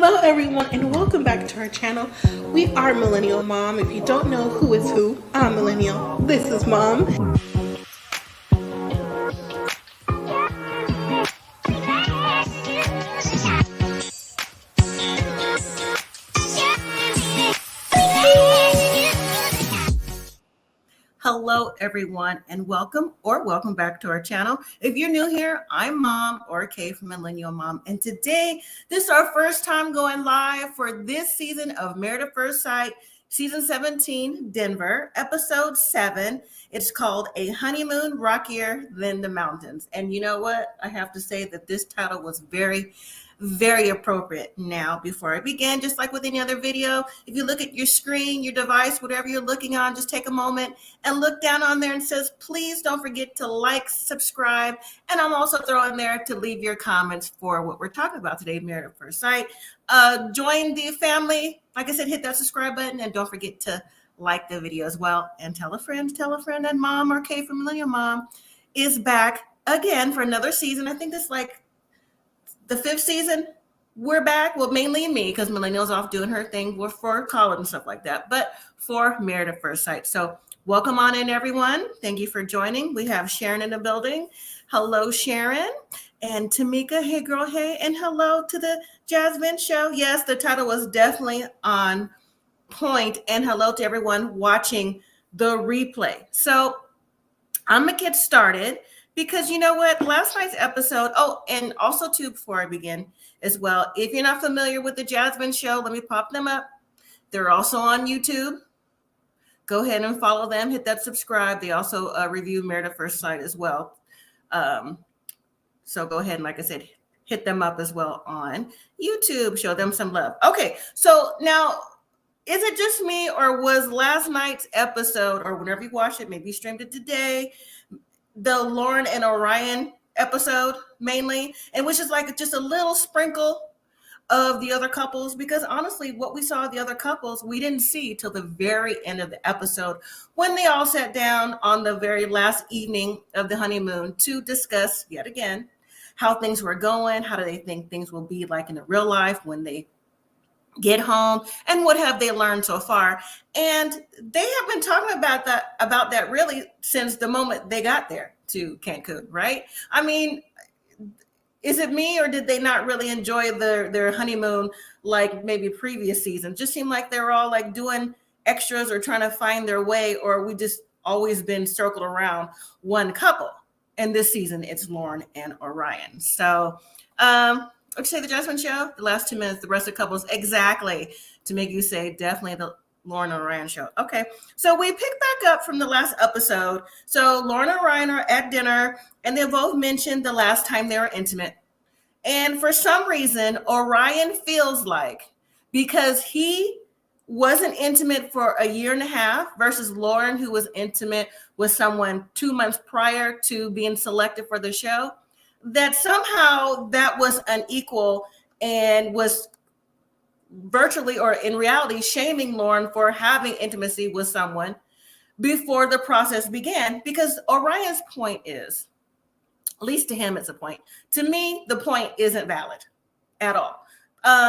Hello everyone and welcome back to our channel. We are Millennial Mom. If you don't know who is who, I'm Millennial. This is Mom. Hello everyone and welcome back to our channel. If you're new here, I'm Mom or Kay from Millennial Mom, and today this is our first time going live for this season of Married at First Sight, season 17, Denver, episode 7. It's called A Honeymoon, Rockier Than the Mountains. And you know what? I have to say that this title was very appropriate. Now, before I begin, just like with any other video, if you look at your screen, your device, whatever you're looking on, just take a moment and look down on there and says, please don't forget to like, subscribe, and I'm also throwing there to leave your comments for what we're talking about today, Married at First Sight. Join the family. Like I said, hit that subscribe button and don't forget to like the video as well. And tell a friend that Mom or Kay from Millennial Mom is back again for another season. I think this is like the 5th season. We're back. Well, mainly me, because Millennial's off doing her thing for college and stuff like that, but for Married at First Sight. So welcome on in, everyone. Thank you for joining. We have Sharon in the building. Hello, Sharon. And Tamika, hey girl, hey. And hello to the Jasmine show. Yes, the title was definitely on point. And hello to everyone watching the replay. So I'm going to get started. Because you know what, last night's episode, and also too, before I begin as well, if you're not familiar with the Jasmine show, let me pop them up. They're also on YouTube. Go ahead and follow them, hit that subscribe. They also review Married at First Sight as well. So go ahead and, like I said, hit them up as well on YouTube. Show them some love. Okay, so now, is it just me, or was last night's episode, or whenever you watch it, maybe you streamed it today, the Lauren and Orion episode mainly, and which is like just a little sprinkle of the other couples, because honestly, what we saw of the other couples, we didn't see till the very end of the episode when they all sat down on the very last evening of the honeymoon to discuss yet again how things were going, how do they think things will be like in the real life when they get home, and what have they learned so far. And they have been talking about that really since the moment they got there to Cancun, right? I mean, is it me, or did they not really enjoy their honeymoon like maybe previous seasons? Just seemed like they were all like doing extras or trying to find their way, or we just always been circled around one couple. And this season it's Lauren and Orion. So okay, say the Jasmine show, the last 2 minutes, the rest of the couples, exactly, to make you say definitely the Lauren and Orion show. Okay, so we picked back up from the last episode. So Lauren and Orion are at dinner, and they both mentioned the last time they were intimate. And for some reason, Orion feels like, because he wasn't intimate for a year and a half versus Lauren, who was intimate with someone 2 months prior to being selected for the show, that somehow that was unequal and was virtually, or in reality, shaming Lauren for having intimacy with someone before the process began. Because Orion's point is, at least to him, it's a point. To me, the point isn't valid at all.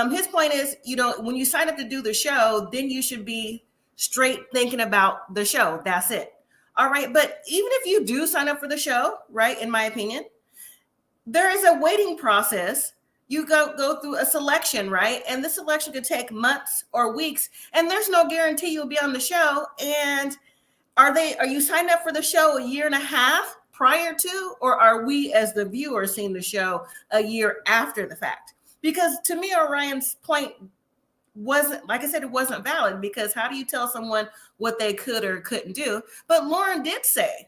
His point is, when you sign up to do the show, then you should be straight thinking about the show. That's it. All right. But even if you do sign up for the show, right, in my opinion, there is a waiting process. You go through a selection, right? And this selection could take months or weeks, and there's no guarantee you'll be on the show. And are you signed up for the show a year and a half prior to, or are we as the viewer seeing the show a year after the fact? Because to me, Orion's point wasn't, like I said, it wasn't valid, because how do you tell someone what they could or couldn't do? But Lauren did say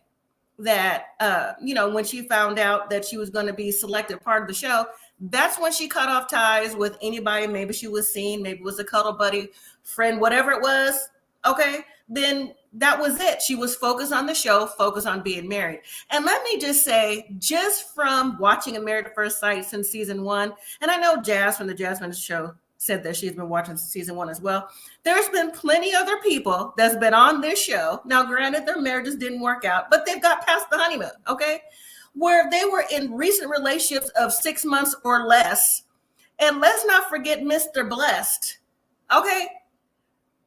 that, when she found out that she was going to be selected part of the show, that's when she cut off ties with anybody. Maybe she was seen, maybe it was a cuddle buddy, friend, whatever it was. Okay, then that was it. She was focused on the show, focused on being married. And let me just say, just from watching a Married at First Sight since season 1, and I know Jazz from the Jasmine show said that she's been watching season 1 as well. There's been plenty other people that's been on this show. Now, granted, their marriages didn't work out, but they've got past the honeymoon, okay? Where they were in recent relationships of 6 months or less, And let's not forget Mr. Blessed, okay?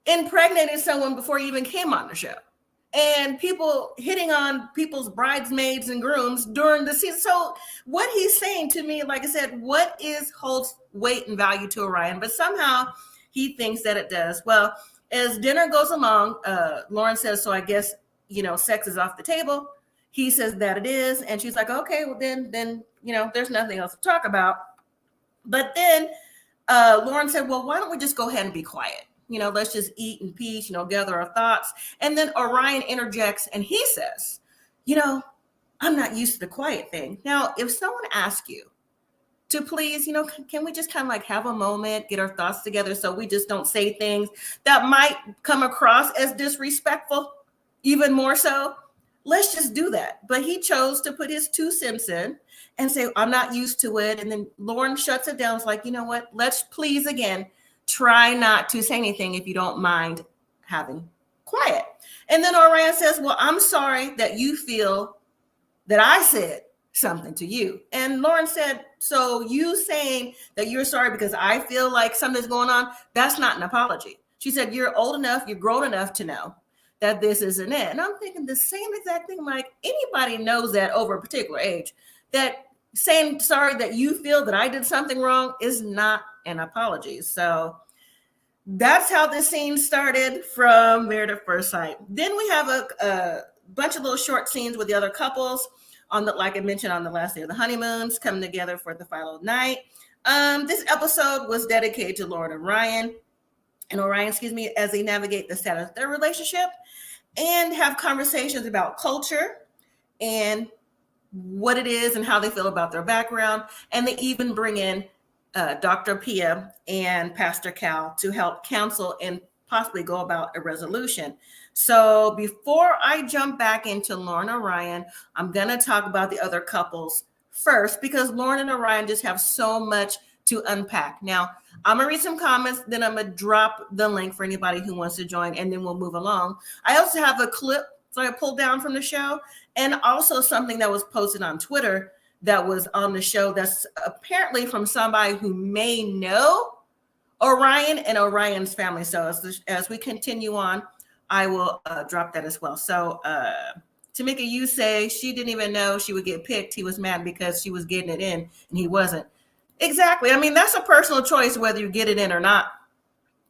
Impregnated someone before he even came on the show. And people hitting on people's bridesmaids and grooms during the season. So what he's saying to me, like I said, what holds weight and value to Orion, but somehow he thinks that it does. Well, as dinner goes along, Lauren says, so I guess, sex is off the table. He says that it is. And she's like, okay, well then, there's nothing else to talk about. But then Lauren said, well, why don't we just go ahead and be quiet? Let's just eat in peace, gather our thoughts. And then Orion interjects and he says, I'm not used to the quiet thing. Now, if someone asks you to please, can we just kind of like have a moment, get our thoughts together so we just don't say things that might come across as disrespectful, even more so? Let's just do that. But he chose to put his 2 cents in and say, I'm not used to it. And then Lauren shuts it down. It's like, you know what? Let's please again. Try not to say anything if you don't mind having quiet. And then Orion says, well, I'm sorry that you feel that I said something to you. And Lauren said, so you saying that you're sorry because I feel like something's going on, that's not an apology. She said, you're old enough, you're grown enough to know that this isn't it. And I'm thinking the same exact thing, like anybody knows that over a particular age, that saying sorry that you feel that I did something wrong is not an apology. So that's how this scene started from Married at First Sight. Then we have a bunch of little short scenes with the other couples like I mentioned, on the last day of the honeymoons, coming together for the final night. This episode was dedicated to Lauren and Orion, as they navigate the status of their relationship and have conversations about culture and what it is and how they feel about their background. And they even bring in Dr. Pia and Pastor Cal to help counsel and possibly go about a resolution. So before I jump back into Lauren and Orion, I'm going to talk about the other couples first, because Lauren and Orion just have so much to unpack. Now, I'm going to read some comments, then I'm going to drop the link for anybody who wants to join, and then we'll move along. I also have a clip that I pulled down from the show, and also something that was posted on Twitter that was on the show that's apparently from somebody who may know Orion and Orion's family. So as we continue on, I will drop that as well. So Tamika, you say she didn't even know she would get picked. He was mad because she was getting it in and he wasn't. Exactly. I mean, that's a personal choice, whether you get it in or not,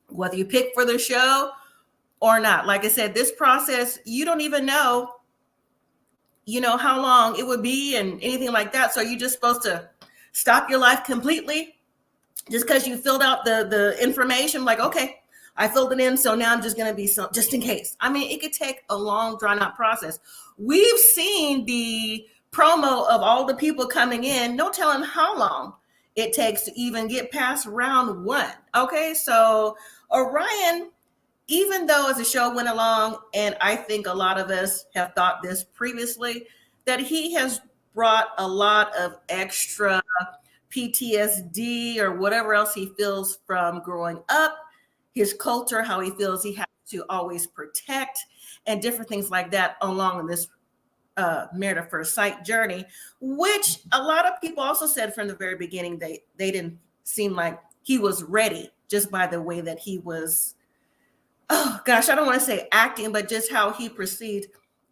whether you pick for the show or not. Like I said, this process, you don't even know, how long it would be and anything like that. So you're just supposed to stop your life completely just because you filled out the information, like, okay, I filled it in, so now I'm just going to be just in case. I mean, it could take a long, drawn-out process. We've seen the promo of all the people coming in, no telling how long it takes to even get past round 1. Okay, so Orion, even though as the show went along, and I think a lot of us have thought this previously, that he has brought a lot of extra PTSD or whatever else he feels from growing up, his culture, how he feels he has to always protect, and different things like that along this Married at First Sight journey, which a lot of people also said from the very beginning they didn't seem like he was ready, just by the way that he was, oh gosh, I don't want to say acting, but just how he perceived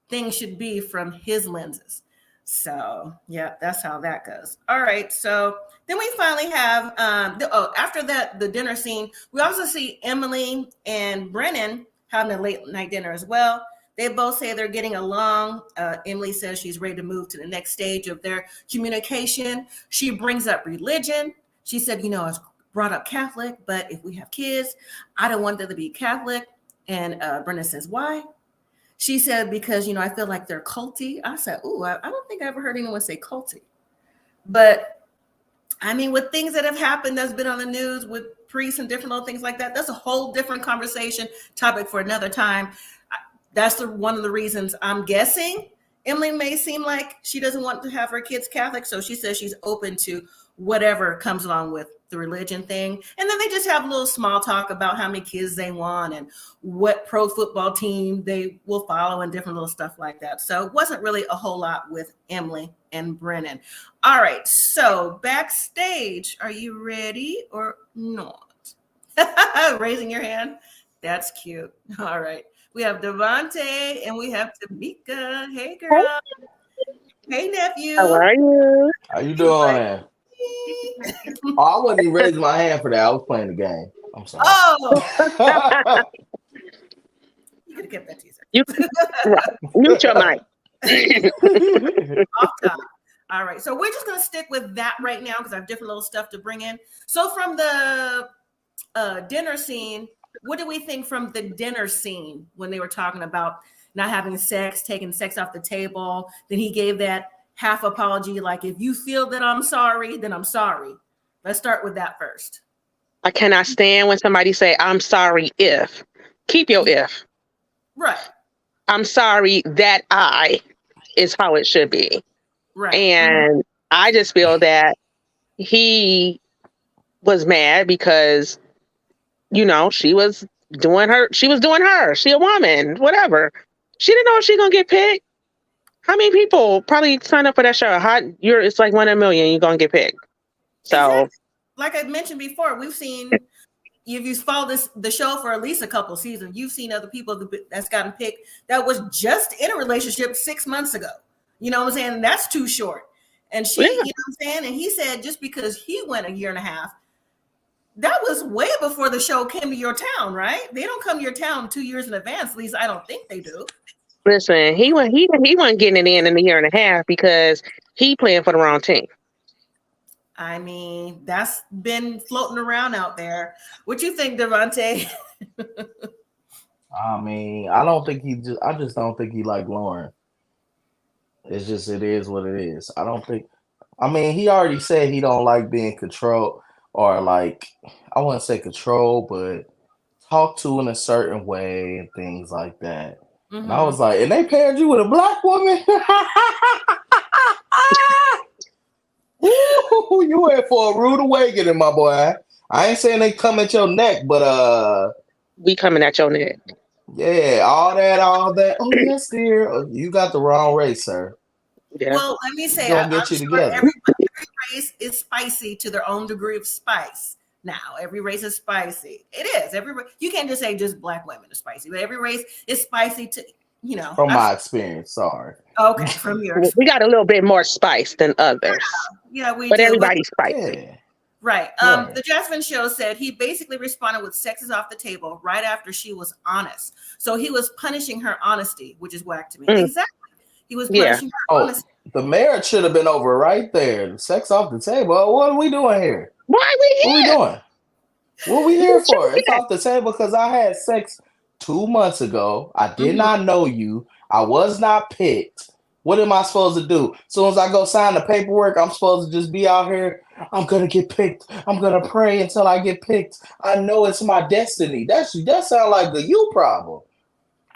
things should be from his lenses. So yeah, that's how that goes. All right, so then we finally have after that, the dinner scene, we also see Emily and Brennan having a late night dinner as well. They both say they're getting along. Emily says she's ready to move to the next stage of their communication. She brings up religion. She said, I was brought up Catholic, but if we have kids, I don't want them to be Catholic. And Brennan says, why? She said, because, I feel like they're culty. I said, ooh, I don't think I ever heard anyone say culty. But I mean, with things that have happened that's been on the news with priests and different little things like that, that's a whole different conversation topic for another time. That's one of the reasons I'm guessing Emily may seem like she doesn't want to have her kids Catholic, so she says she's open to whatever comes along with the religion thing. And then they just have a little small talk about how many kids they want and what pro football team they will follow and different little stuff like that. So it wasn't really a whole lot with Emily and Brennan. All right, so backstage, are you ready or not? Raising your hand. That's cute. All right. We have Devontae and we have Tamika. Hey, girl. Hey, nephew. How are you? How you doing? Oh, I wasn't even raising my hand for that. I was playing the game. I'm sorry. Oh, you could have kept that teaser. Mute your mic. Off top. All right. So we're just going to stick with that right now because I have different little stuff to bring in. So from the dinner scene, what do we think from the dinner scene when they were talking about not having sex, taking sex off the table? Then he gave that half apology, like, if you feel that I'm sorry, then I'm sorry. Let's start with that first. I cannot stand when somebody say, I'm sorry if. Keep your if. Right. I'm sorry that I is how it should be. Right. And I just feel that he was mad because, you know, she was doing her. She a woman, whatever. She didn't know if she gonna get picked. How many people probably signed up for that show? It's like 1 in a million. You're gonna get picked. So, exactly. Like I mentioned before, we've seen. If you follow the show for at least a couple of seasons, you've seen other people that's gotten picked that was just in a relationship 6 months ago. You know what I'm saying? That's too short. And she, you know what I'm saying? And he said just because he went a year and a half, that was way before the show came to your town, right? They don't come to your town 2 years in advance. At least I don't think they do. listen, he wasn't getting it in a year and a half because he playing for the wrong team. I mean, that's been floating around out there. What you think, Devontae? I mean, I just don't think he like Lauren. It is what it is. He already said he don't like being controlled or like, I wouldn't say controlled, but talked to in a certain way and things like that. Mm-hmm. And I was like, and they paired you with a black woman? Ooh, you went for a rude awakening, my boy. I ain't saying they come at your neck, but we coming at your neck. Yeah, all that. Oh yes, dear. You got the wrong race, sir. Yeah. Well, let me say, I'm sure together. Every race is spicy to their own degree of spice. Now, every race is spicy. It is. You can't just say just black women are spicy, but every race is spicy to, you know. From my experience, sorry. Okay, from your experience. We got a little bit more spice than others. Yeah, we but do. Everybody's spicy. Yeah. Right. The Jasmine Show said he basically responded with sex is off the table right after she was honest. So he was punishing her honesty, which is whack to me. Exactly. He was punishing her honesty. The marriage should have been over right there. Sex off the table. What are we doing here? Why are we here? What are we doing? What are we here for? It's off the table because I had sex 2 months ago. I did not know you. I was not picked. What am I supposed to do? As soon as I go sign the paperwork, I'm supposed to just be out here. I'm going to get picked. I'm going to pray until I get picked. I know it's my destiny. That sounds like the you problem.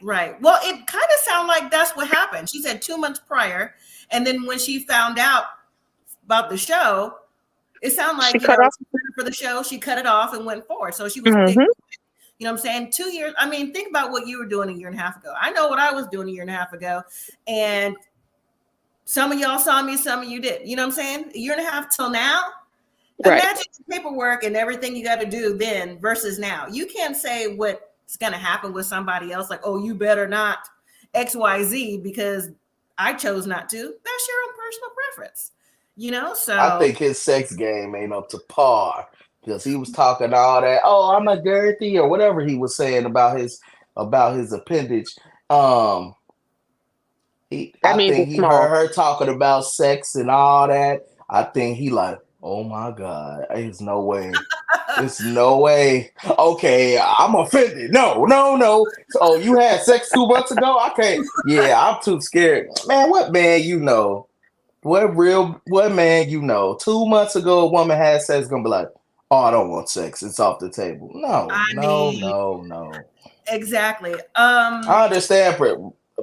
Right. Well, it kind of sounded like that's what happened. She said 2 months prior. And then when she found out about the show, it sounded like for the show, she cut it off and went forward. So she was picked. You know what I'm saying? 2 years. I mean, think about what you were doing a year and a half ago. I know what I was doing a year and a half ago. And some of y'all saw me, some of you did. You know what I'm saying? A year and a half till now. Right. Imagine the paperwork and everything you got to do then versus now. You can't say what's going to happen with somebody else. Like, oh, you better not XYZ because I chose not to. That's your own personal preference. You know? So I think his sex game ain't up to par because he was talking all that. Oh, I'm a girthy or whatever he was saying about his appendage. I think he heard her talking about sex and all that. I think he like, oh my God, there's no way. There's no way. Okay, I'm offended. No. Oh, you had sex 2 months ago? I can't. Yeah, I'm too scared. Man, what man you know? What man you know? 2 months ago, a woman had sex, gonna be like, oh, I don't want sex. It's off the table. No. Exactly. I understand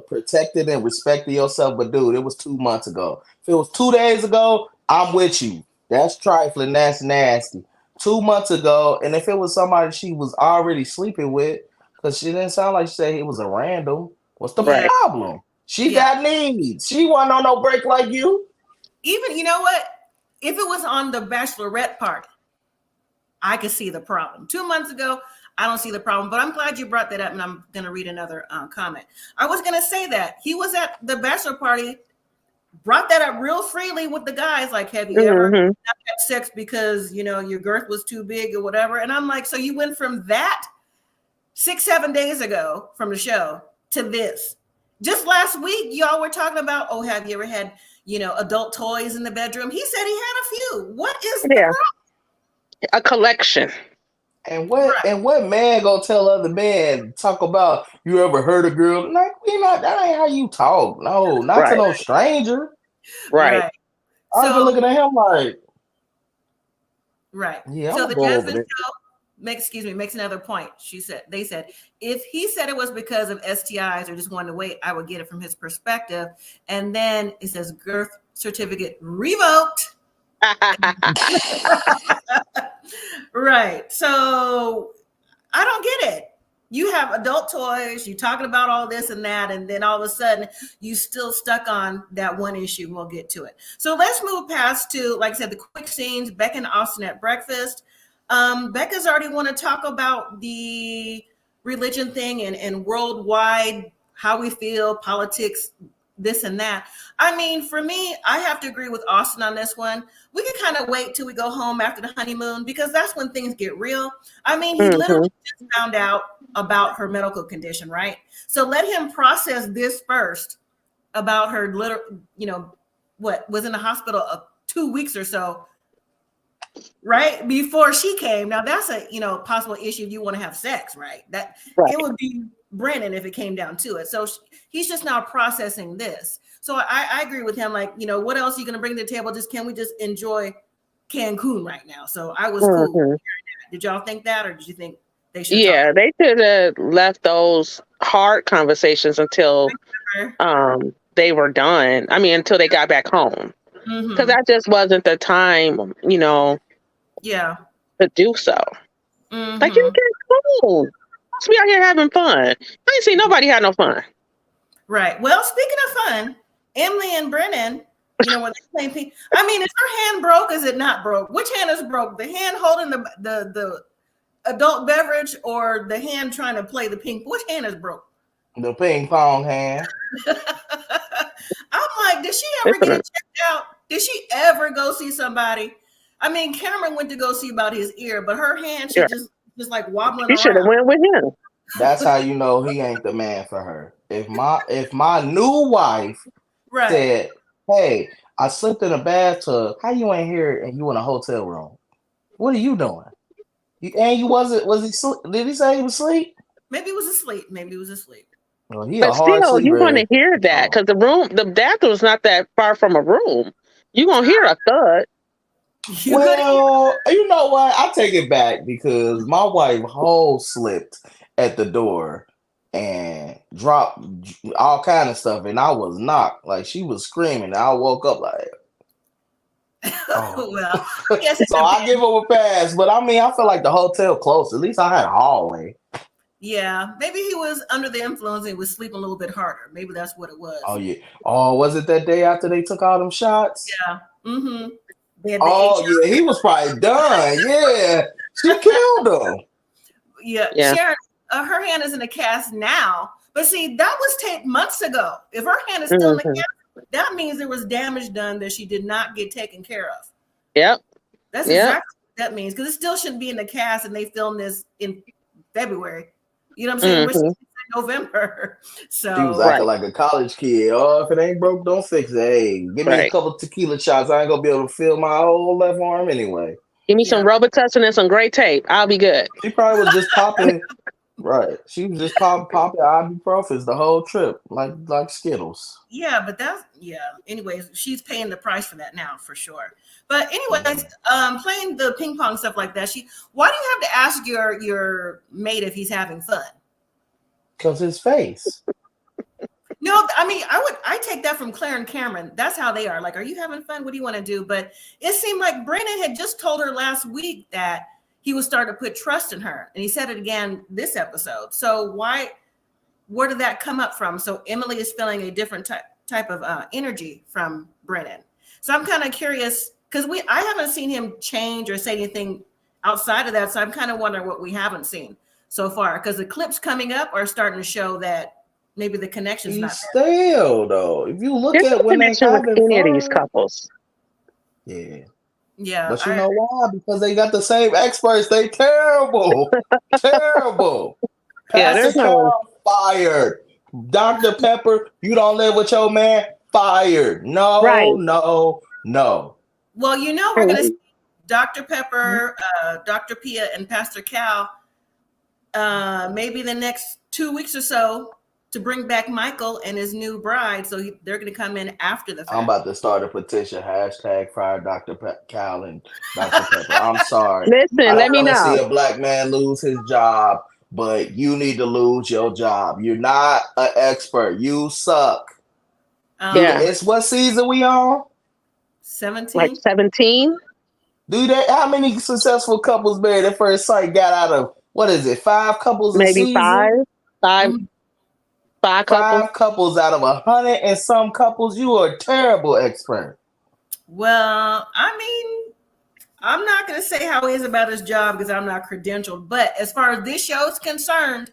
protected and respected yourself. But dude, it was 2 months ago. If it was 2 days ago, I'm with you. That's trifling. That's nasty. 2 months ago, and if it was somebody she was already sleeping with, because she didn't sound like she said it was a random. What's the Right. problem? She got needs. She wasn't on no break like you. Even, you know what? If it was on the bachelorette party, I could see the problem. 2 months ago, I don't see the problem, but I'm glad you brought that up, and I'm going to read another comment. I was going to say that he was at the bachelor party, brought that up real freely with the guys, like, have you ever not had sex because, you know, your girth was too big or whatever? And I'm like, so you went from that 6-7 days ago from the show to this. Just last week, y'all were talking about, oh, have you ever had, you know, adult toys in the bedroom? He said he had a few. What is the problem? A collection. And what man gonna tell other men talk about you ever heard a girl? Like, that ain't how you talk. No, not to no stranger. Right. I've been looking at him like, yeah. So the Jasmine show makes another point. They said, if he said it was because of STIs or just wanted to wait, I would get it from his perspective. And then it says girth certificate revoked. Right. So I don't get it. You have adult toys, you're talking about all this and that, and then all of a sudden you still stuck on that one issue. We'll get to it. So let's move past to, like I said, the quick scenes. Becca and Austin at breakfast. Becca's already want to talk about the religion thing and worldwide, how we feel, politics, this and that. I mean, for me, I have to agree with Austin on this one. We can kind of wait till we go home after the honeymoon, because that's when things get real. I mean, he literally just found out about her medical condition, right? So let him process this first about her, what was in the hospital 2 weeks or so, right before she came. Now that's a possible issue if you want to have sex, right? It would be Brennan if it came down to it. So he's just now processing this. So I agree with him. Like, what else are you going to bring to the table? Can we just enjoy Cancun right now? So I was cool. Did y'all think that, or did you think they should? Yeah, they should have left those hard conversations until they were done. I mean, until they got back home, because that just wasn't the time, to do so. Like, you get cool. Let's be out here having fun. I ain't seen nobody have no fun. Right. Well, speaking of fun, Emily and Brennan, when they playing ping. I mean, is her hand broke? Is it not broke? Which hand is broke? The hand holding the adult beverage, or the hand trying to play the ping? Which hand is broke? The ping pong hand. I'm like, did she ever get it checked out? Did she ever go see somebody? I mean, Cameron went to go see about his ear, but her hand, she just like wobbling around. You should have went with him. That's how you know he ain't the man for her. If my new wife said, "Hey, I slipped in a bathtub. How you ain't here and you in a hotel room? What are you doing?" And you wasn't? Was he? Did he say he was asleep? Maybe he was asleep. Well, but still, you want to hear that because the bathroom's not that far from a room. You gonna hear a thud. Well, you know what? I take it back, because my wife whole slipped at the door and dropped all kind of stuff, and I was knocked. Like, she was screaming. I woke up like, well, so I give him a pass. But I mean, I feel like the hotel close. At least I had a hallway. Yeah, maybe he was under the influence and was sleeping a little bit harder. Maybe that's what it was. Oh yeah. Oh, was it that day after they took all them shots? Yeah. Mm-hmm. Oh yeah, he was probably done. Yeah, she killed him. Yeah. Sharon, her hand is in a cast now, but see, that was taped months ago. If her hand is still in the cast, that means there was damage done that she did not get taken care of. Yep. That's exactly what that means, because it still shouldn't be in the cast, and they filmed this in February. You know what I'm saying? We're in November. So she was acting like a college kid. Oh, if it ain't broke, don't fix it. Hey, give me a couple tequila shots. I ain't gonna be able to feel my whole left arm anyway. Give me some Robitussin and some gray tape. I'll be good. She probably was just popping. Right. She was just popping ibuprofen the whole trip, like Skittles. Yeah, but anyways, she's paying the price for that now for sure. But anyways, playing the ping pong stuff like that, why do you have to ask your mate if he's having fun? Because his face. No, I mean, I take that from Clare and Cameron. That's how they are. Like, are you having fun? What do you want to do? But it seemed like Brennan had just told her last week that he was starting to put trust in her. And he said it again this episode. So where did that come up from? So Emily is feeling a different type of energy from Brennan. So I'm kind of curious because I haven't seen him change or say anything outside of that. So I'm kind of wondering what we haven't seen so far, because the clips coming up are starting to show that maybe the connection's He's not there. stale though. If you look There's at no when they connection with having any of these fun, couples. yeah. Yeah. But you know why? Because they got the same experts. They terrible. Terrible. Yeah, Pastor there's no. Carl fired. Dr. Pepper, you don't live with your man, fired. No, Right. no, no. Well, we're going to see Dr. Pepper, Dr. Pia, and Pastor Cal maybe the next 2 weeks or so to bring back Michael and his new bride. So they're going to come in after the fact. I'm about to start a petition. #fire Dr. Cal and Dr. Pepper. I'm sorry. Listen, let me I don't want to know. see a black man lose his job, but you need to lose your job. You're not an expert. You suck. Yeah. It's what season we on? 17. Like 17. How many successful couples married at first sight got out of, what is it, 5 couples a Maybe season? five couples. 5 couples out of 100 and some couples. You are a terrible expert. Well, I mean, I'm not going to say how he is about his job because I'm not credentialed. But as far as this show is concerned,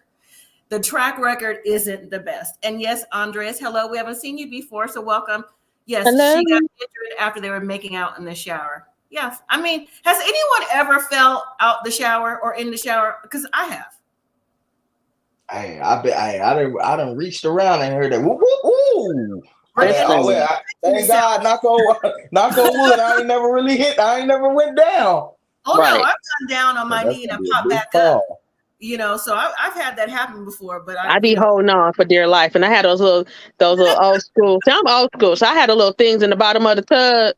the track record isn't the best. And yes, Andres, hello. We haven't seen you before, so welcome. Yes, Hello. She got injured after they were making out in the shower. Yes. I mean, has anyone ever fell out the shower or in the shower? Because I have. Hey, I done reached around and heard that. Woo, woo, woo. Thank God, knock on wood. I ain't never really hit. I ain't never went down. Oh Right. no, I've gone down on my knee and I popped back up. So I've had that happen before. But I be holding on for dear life, and I had those little old school. See, I'm old school, so I had the little things in the bottom of the tub.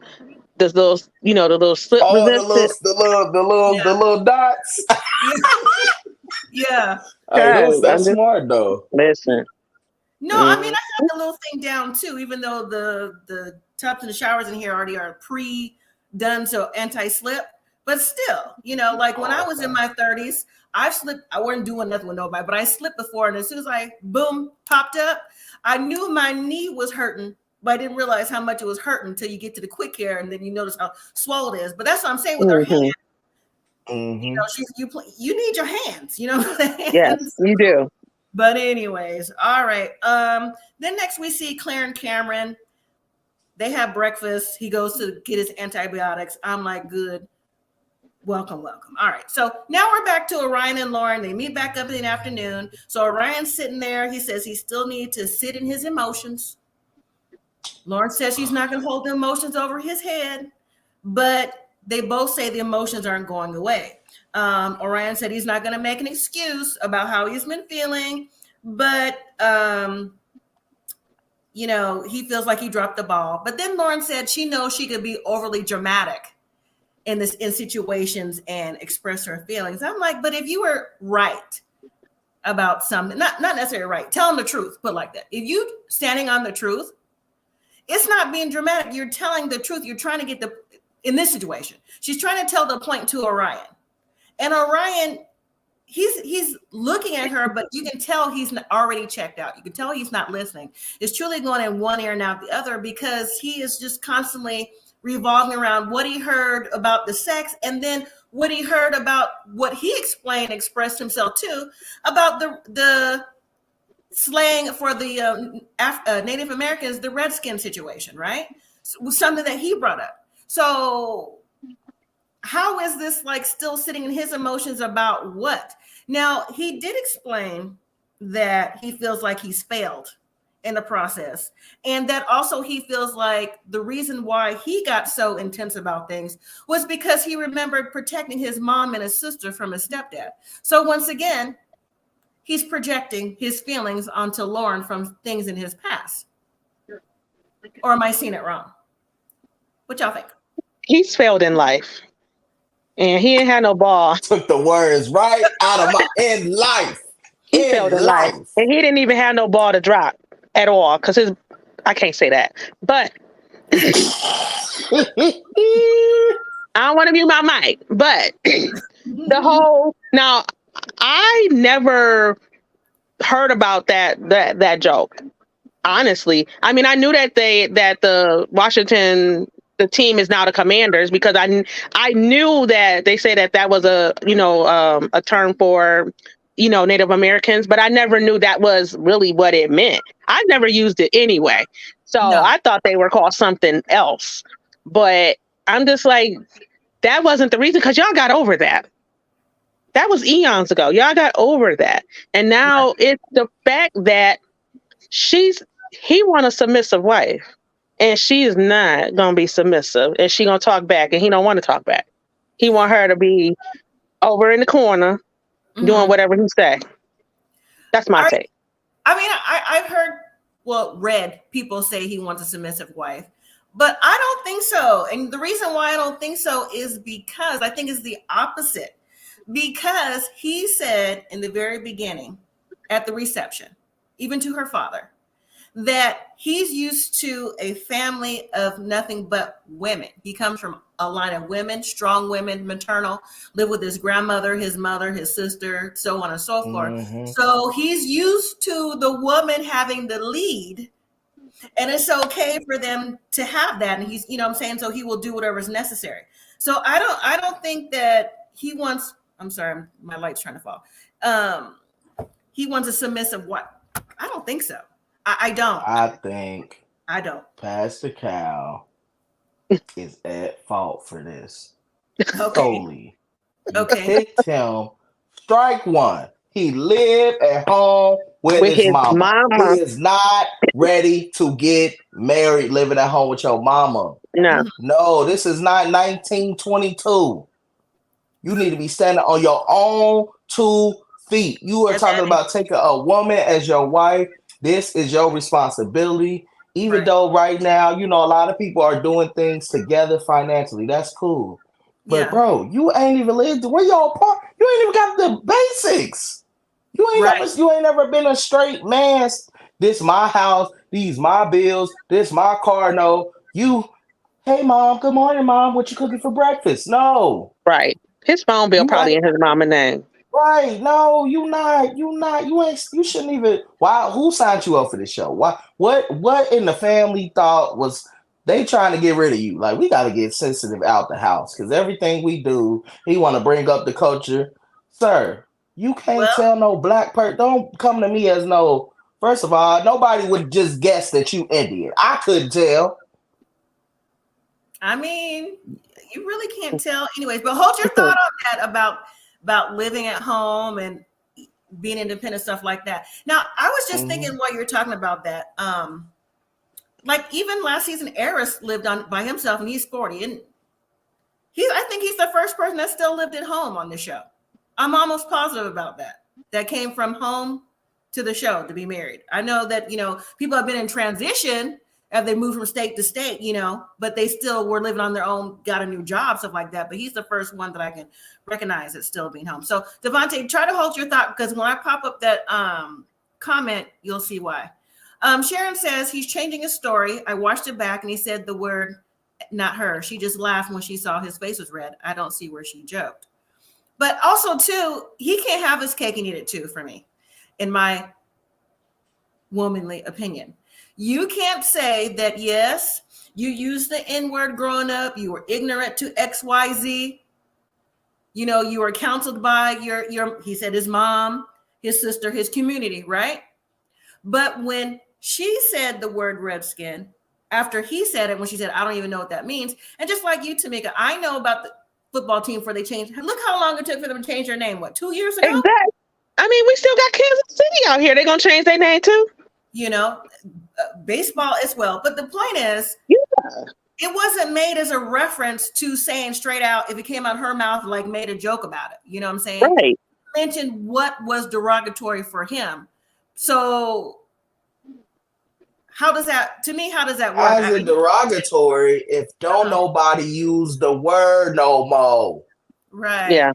Those little, the little slip resistant. The little dots. Yeah. Hey, that's smart though. Listen. No, I mean, I had the little thing down too, even though the tubs and the showers in here already are pre-done, so anti-slip. But still, like when I was in my 30s, I slipped. I wasn't doing nothing with nobody, but I slipped before. And as soon as I, boom, popped up, I knew my knee was hurting, but I didn't realize how much it was hurting until you get to the quick care. And then you notice how swollen it is. But that's what I'm saying with her hand. Mm-hmm. You need your hands, Yes, you do. But anyways, all right. Then next we see Clare and Cameron. They have breakfast. He goes to get his antibiotics. I'm like, good. Welcome. All right. So now we're back to Orion and Lauren. They meet back up in the afternoon. So Orion's sitting there. He says he still needs to sit in his emotions. Lauren says she's not going to hold the emotions over his head, but they both say the emotions aren't going away. Orion said he's not going to make an excuse about how he's been feeling, but he feels like he dropped the ball. But then Lauren said she knows she could be overly dramatic in situations and express her feelings. I'm like, but if you were right about something, not necessarily right, tell them the truth, put it like that. If you standing on the truth, it's not being dramatic. You're telling the truth. You're trying to get in this situation, she's trying to tell the point to Orion. And Orion, he's looking at her, but you can tell he's already checked out. You can tell he's not listening. It's truly going in one ear and out the other because he is just constantly revolving around what he heard about the sex and then what he heard about what he expressed himself to about the slang for the Native Americans, the redskin situation, right? So, something that he brought up. So how is this like still sitting in his emotions about what? Now, he did explain that he feels like he's failed in the process. And that also he feels like the reason why he got so intense about things was because he remembered protecting his mom and his sister from his stepdad. So once again, he's projecting his feelings onto Lauren from things in his past. Or am I seeing it wrong? What y'all think? He's failed in life. And he ain't had no ball. Took the words right out of my in life. He failed in life. And he didn't even have no ball to drop. at all because I can't say that, but I don't want to mute my mic. But the whole now, I never heard about that joke. Honestly, I mean, I knew that the Washington, the team is now the Commanders because I knew that they say that was a a term for Native Americans, but I never knew that was really what it meant. I never used it anyway, so I thought they were called something else. But I'm just like, that wasn't the reason because y'all got over that. That was eons ago. Y'all got over that, and now it's the fact that he want a submissive wife, and she's not gonna be submissive, and she gonna talk back, and he don't want to talk back. He want her to be over in the corner doing whatever he say. That's my take. I mean, I've read people say he wants a submissive wife, but I don't think so. And the reason why I don't think so is because I think it's the opposite. Because he said in the very beginning at the reception, even to her father, that he's used to a family of nothing but women. He comes from a line of women, strong women, maternal, lived with his grandmother, his mother, his sister, so on and so forth. So he's used to the woman having the lead, and it's okay for them to have that. And he's, so he will do whatever is necessary. So I don't think that he wants, I'm sorry, my light's trying to fall. He wants a submissive wife. I don't think so. I don't. I think I don't. Pastor Cal is at fault for this. Okay. Solely. You picked him. Strike one. He lived at home with his mama. He is not ready to get married living at home with your mama. No, this is not 1922. You need to be standing on your own 2 feet. You are talking about taking a woman as your wife. This is your responsibility. Even though right now, a lot of people are doing things together financially. That's cool. But bro, you ain't even lived where y'all part. You ain't even got the basics. You ain't never been a straight man. This my house, these my bills, this my car. No, hey mom, good morning, mom. What you cooking for breakfast? No. Right. His phone bill probably in his mama's name. Right. No, you not. You shouldn't even. Why? Who signed you up for this show? Why? What in the family thought was they trying to get rid of you? Like, we got to get sensitive out the house because everything we do, he want to bring up the culture. Sir, you can't tell no black person. Don't come to me as no. First of all, nobody would just guess that you Indian. I couldn't tell. I mean, you really can't tell anyways, but hold your thought on that about living at home and being independent, stuff like that. Now, I was just thinking while you were talking about that, like even last season, Eris lived by himself and he's 40. And I think he's the first person that still lived at home on the show. I'm almost positive about that. That came from home to the show to be married. I know that, people have been in transition as they moved from state to state, but they still were living on their own, got a new job, stuff like that. But he's the first one that I can recognize as still being home. So Devontae, try to hold your thought because when I pop up that comment, you'll see why. Sharon says he's changing his story. I watched it back and he said the word, not her. She just laughed when she saw his face was red. I don't see where she joked. But also too, he can't have his cake and eat it too for me, in my womanly opinion. You can't say that, yes, you used the N-word growing up. You were ignorant to XYZ. You were counseled by he said his mom, his sister, his community, right? But when she said the word redskin, after he said it, when she said, I don't even know what that means. And just like you, Tamika, I know about the football team before they changed. Look how long it took for them to change their name. What, 2 years ago? Exactly. I mean, we still got Kansas City out here. They're going to change their name too. Baseball as well. But the point is, it wasn't made as a reference to saying straight out, if it came out her mouth, like made a joke about it. You know what I'm saying? Right. Mentioned what was derogatory for him. So how does that work? How's it derogatory if don't nobody use the word no more? Right. Yeah.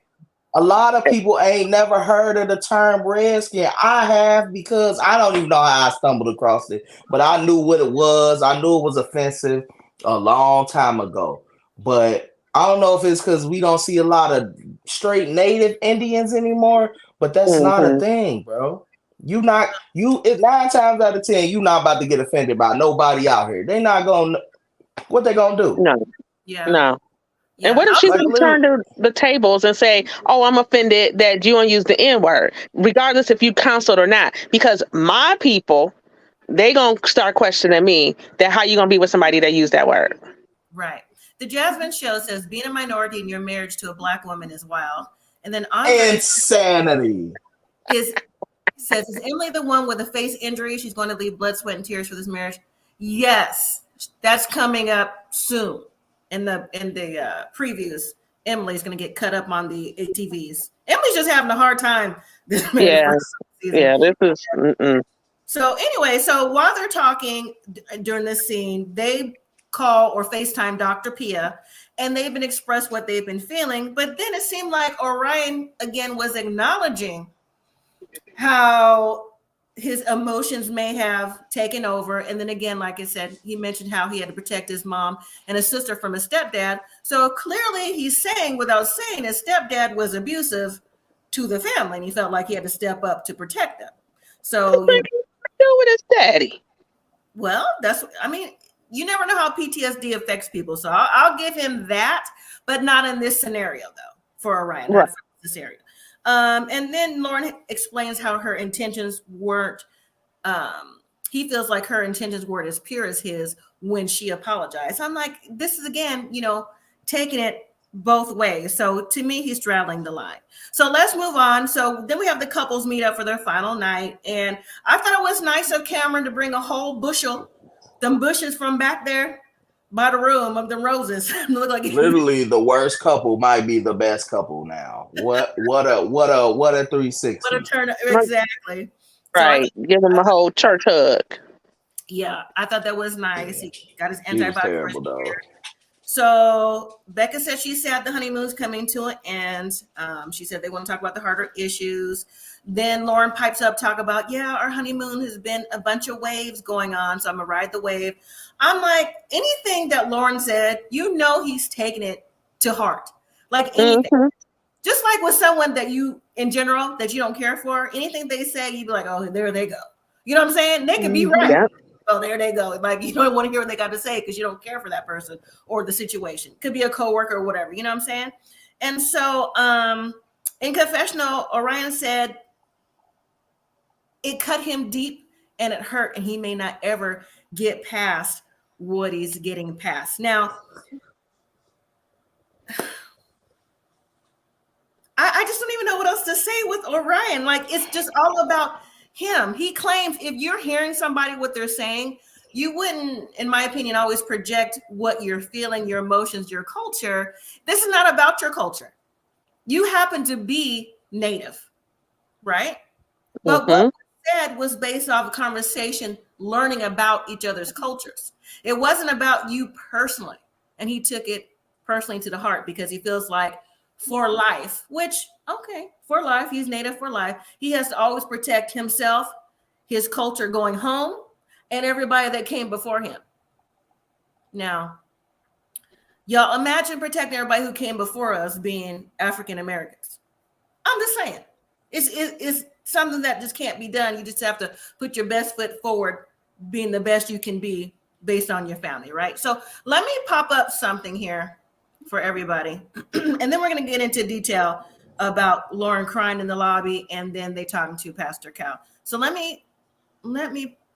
A lot of people ain't never heard of the term redskin. I have, because I don't even know how I stumbled across it, but I knew what it was. I knew it was offensive a long time ago. But I don't know if it's because we don't see a lot of straight native Indians anymore, but that's not a thing, bro. Nine times out of 10, you not about to get offended by nobody out here. They not gonna, what they gonna do? No. Yeah. No. Yeah. And what if she's going to turn the tables and say, oh, I'm offended that you don't use the N word, regardless if you counseled or not? Because my people, they going to start questioning me that how you going to be with somebody that used that word. Right. The Jasmine Show says being a minority in your marriage to a Black woman is wild. And then Andre insanity says, is Emily the one with a face injury? She's going to leave blood, sweat, and tears for this marriage. Yes, that's coming up soon. In the previews, Emily's going to get cut up on the ATVs. Emily's just having a hard time. This this is. So anyway, so while they're talking during this scene, they call or FaceTime Dr. Pia, and they've been expressed what they've been feeling. But then it seemed like Orion again was acknowledging how his emotions may have taken over. And then again, like I said, he mentioned how he had to protect his mom and his sister from his stepdad. So clearly he's saying, without saying, his stepdad was abusive to the family, and he felt like he had to step up to protect them. So what did he do with his daddy? Well, you never know how PTSD affects people. So I'll give him that, but not in this scenario though, for Orion. Right. Not this area. And then Lauren explains how her intentions weren't, he feels like her intentions weren't as pure as his when she apologized. I'm like, this is again, taking it both ways. So to me, he's straddling the line. So let's move on. So then we have the couples meet up for their final night. And I thought it was nice of Cameron to bring a whole bushel, them bushes from back there by the room of the roses. Look like literally the worst couple might be the best couple now. What a 360. What a turn, exactly. Right. So give him a whole church hug. Yeah, I thought that was nice. He got his antibiotic. So Becca said she's sad the honeymoon's coming to an end. She said they want to talk about the harder issues. Then Lauren pipes up, talk about, our honeymoon has been a bunch of waves going on, so I'm gonna ride the wave. I'm like, anything that Lauren said, he's taking it to heart. Like anything. Just like with someone that you, in general, that you don't care for, anything they say, you'd be like, oh, there they go. You know what I'm saying? They could be right. Yeah. Oh, there they go. Like, you don't want to hear what they got to say because you don't care for that person or the situation. Could be a coworker or whatever. You know what I'm saying? And so in confessional, Orion said it cut him deep and it hurt, and he may not ever get past what he's getting past. Now, I just don't even know what else to say with Orion. Like, it's just all about him. He claims if you're hearing somebody what they're saying, you wouldn't, in my opinion, always project what you're feeling, your emotions, your culture. This is not about your culture. You happen to be Native, right? But what was said was based off a conversation, learning about each other's cultures. It wasn't about you personally. And he took it personally to the heart because he feels like for life, which, okay, for life, he's Native for life. He has to always protect himself, his culture going home, and everybody that came before him. Now, y'all imagine protecting everybody who came before us being African Americans. I'm just saying, it's something that just can't be done. You just have to put your best foot forward, being the best you can be based on your family, right? So let me pop up something here for everybody. And then we're going to get into detail about Lauren crying in the lobby, and then they talking to Pastor Cal. So let me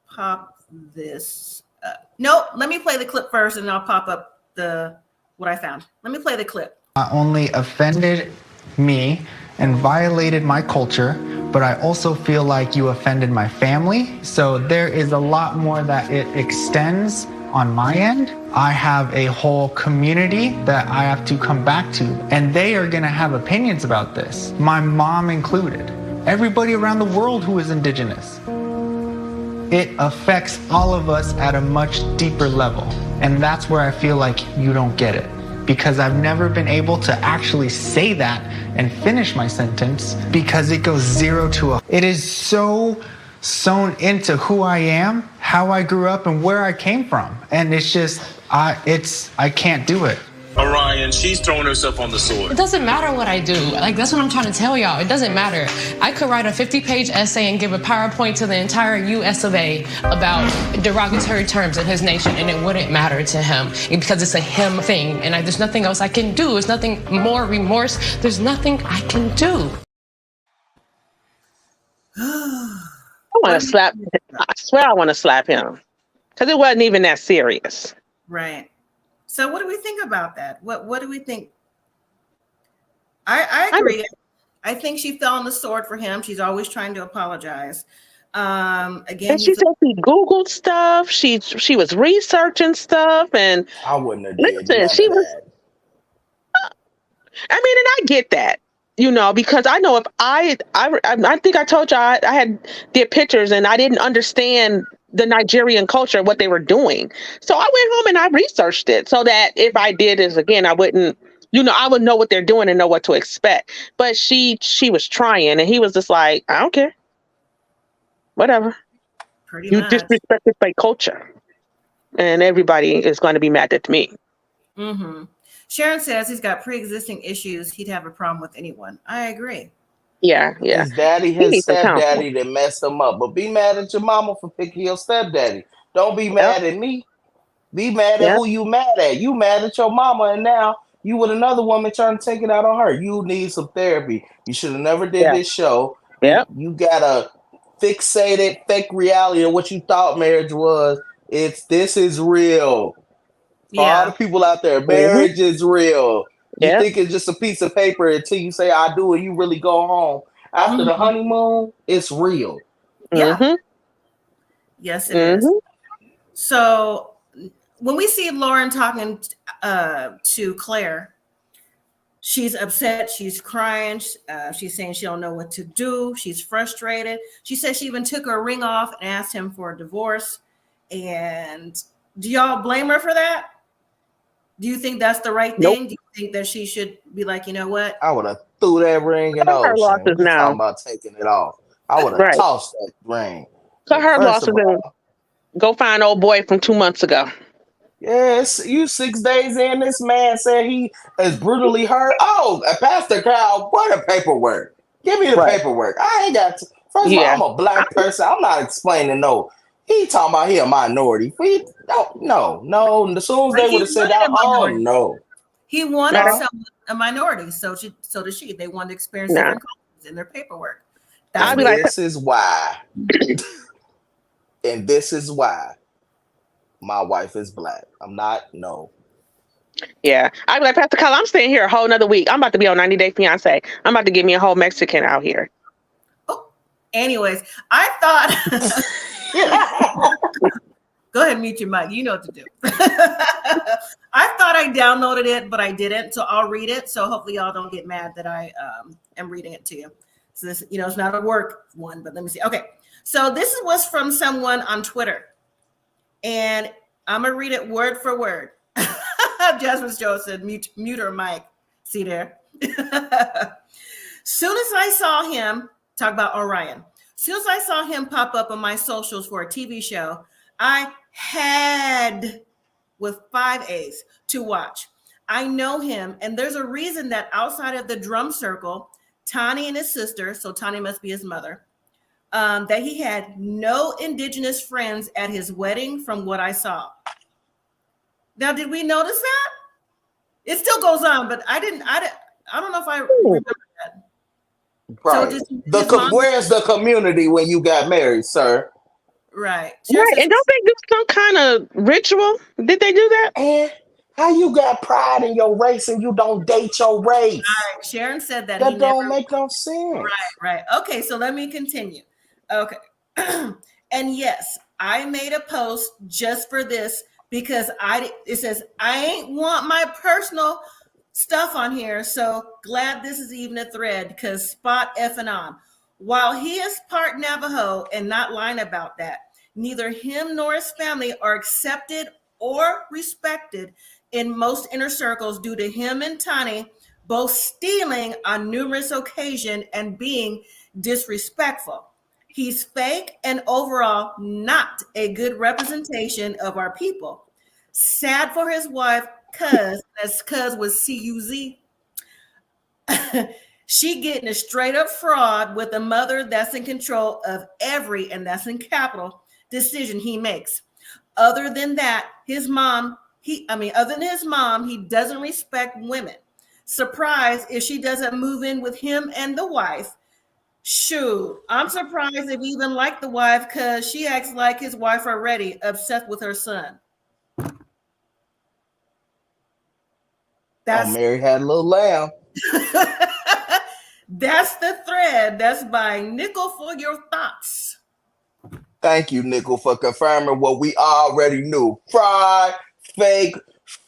pop this up. No, let me play the clip first, and I'll pop up what I found. Let me play the clip. Not only offended me and violated my culture, but I also feel like you offended my family. So there is a lot more that it extends on my end. I have a whole community that I have to come back to, and they are going to have opinions about this, my mom included, everybody around the world who is indigenous. It affects all of us at a much deeper level, and that's where I feel like you don't get it. because I've never been able to actually say that and finish my sentence because it goes 0 to 100. It is so sewn into who I am, how I grew up, and where I came from. And it's just, I can't do it. Orion, she's throwing herself on the sword. It doesn't matter what I do. Like, that's what I'm trying to tell y'all. It doesn't matter. I could write a 50-page essay and give a PowerPoint to the entire US of A about derogatory terms in his nation, and it wouldn't matter to him because it's a him thing. And there's nothing else I can do. There's nothing more remorse. There's nothing I can do. I want to slap. I swear I want to slap him because it wasn't even that serious. Right. So what do we think about that? What do we think? I agree. I think she fell on the sword for him. She's always trying to apologize. Again, and she said she Googled stuff. She was researching stuff, and I wouldn't have listen, did she was. I mean, and I get that, because I know if I think I told you I had did pictures and I didn't understand the Nigerian culture, what they were doing. So I went home and I researched it so that if I did this again, I wouldn't, I would know what they're doing and know what to expect. But she was trying, and he was just like, I don't care. Whatever. Pretty You much. disrespected my culture. And everybody is going to be mad at me. Mm-hmm. Sharon says he's got pre-existing issues. He'd have a problem with anyone. I agree. Yeah. His daddy, his stepdaddy that messed him up. But be mad at your mama for picking your stepdaddy. Don't be mad at me. Be mad at who you mad at. You mad at your mama, and now you with another woman trying to take it out on her. You need some therapy. You should have never did this show. Yep. You got a fixated fake reality of what you thought marriage was. This is real. For all the people out there, marriage is real. You think it's just a piece of paper until you say I do and you really go home. After the honeymoon, it's real. Yeah. Yes, it is. So when we see Lauren talking to Claire, she's upset. She's crying. She's saying she don't know what to do. She's frustrated. She says she even took her ring off and asked him for a divorce. And do y'all blame her for that? Do you think that's the right thing? Do you think that she should be like, you know what? I would have threw that ring in the ocean. Losses now. Talking about taking it off. I would have tossed that ring. So her losses and go find old boy from 2 months ago. Yes, you 6 days in. This man said he is brutally hurt. Oh, Pastor Kyle, what a paperwork. Give me the paperwork. I ain't got to. First of all, I'm a black person. I'm not explaining no. He talking about he a minority. No. As soon as they would have said that, no. He wanted a minority, so did she. They wanted to experience different cultures in their paperwork. This is why. And this is why my wife is black. I'm not, no. Yeah. I'd be like, Pastor Kyle, I'm staying here a whole nother week. I'm about to be on 90 Day Fiance. I'm about to get me a whole Mexican out here. Oh, anyways, I thought... Go ahead and mute your mic. You know what to do. I thought I downloaded it, but I didn't. So I'll read it. So hopefully y'all don't get mad that I am reading it to you. So this, it's not a work one, but let me see. Okay. So this was from someone on Twitter. And I'm going to read it word for word. Jasmine Joe said, mute her mic. See there? Soon as I saw him, talk about Orion. Soon as I saw him pop up on my socials for a TV show, I had, with 5 A's, to watch. I know him, and there's a reason that outside of the drum circle, Tani and his sister, so Tani must be his mother, that he had no indigenous friends at his wedding from what I saw. Now, did we notice that? It still goes on, but I don't know if I remember that. Right. So where's the community when you got married, sir? Right. Right. And don't they do some kind of ritual? Did they do that? And how you got pride in your race and you don't date your race? Right. Sharon said that. That don't make no sense. Right. Okay, so let me continue. Okay. And yes, I made a post just for this because it says, I ain't want my personal stuff on here, so glad this is even a thread because spot effing on. While he is part Navajo and not lying about that, neither him nor his family are accepted or respected in most inner circles due to him and Tani both stealing on numerous occasions and being disrespectful. He's fake and overall not a good representation of our people. Sad for his wife, Cuz, as Cuz was C-U-Z. She getting a straight up fraud with a mother that's in control of every, and that's in capital, decision he makes. Other than that, his mom, other than his mom, he doesn't respect women. Surprised if she doesn't move in with him and the wife. Shoot, I'm surprised if he even liked the wife because she acts like his wife already, obsessed with her son. That's Mary Had a Little Lamb. That's the thread. That's by Nickel for your thoughts. Thank you, Nickel, for confirming what we already knew. Fraud, fake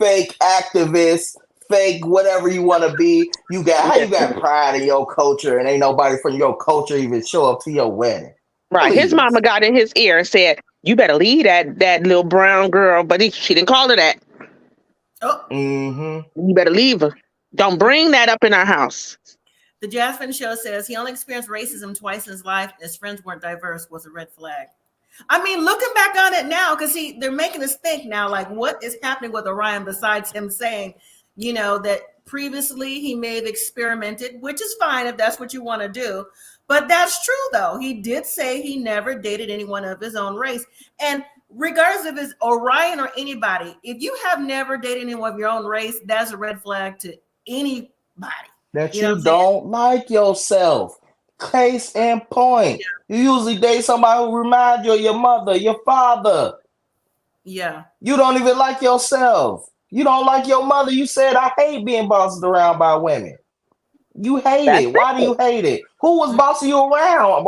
activist, fake whatever you want to be. You got pride in your culture, and ain't nobody from your culture even show up to your wedding. Right. Please. His mama got in his ear and said, "You better leave that little brown girl," but she didn't call her that. Oh. You better leave her. Don't bring that up in our house. The Jasmine Show says he only experienced racism twice in his life. His friends weren't diverse, was a red flag. I mean, looking back on it now, because they're making us think now, like, what is happening with Orion besides him saying, that previously he may have experimented, which is fine if that's what you want to do. But that's true, though. He did say he never dated anyone of his own race. And regardless if it's Orion or anybody, if you have never dated anyone of your own race, that's a red flag to anybody. That you don't like yourself. Case in point. Yeah. You usually date somebody who reminds you of your mother, your father. Yeah. You don't even like yourself. You don't like your mother. You said, "I hate being bossed around by women." You hate it. Why do you hate it? Who was bossing you around?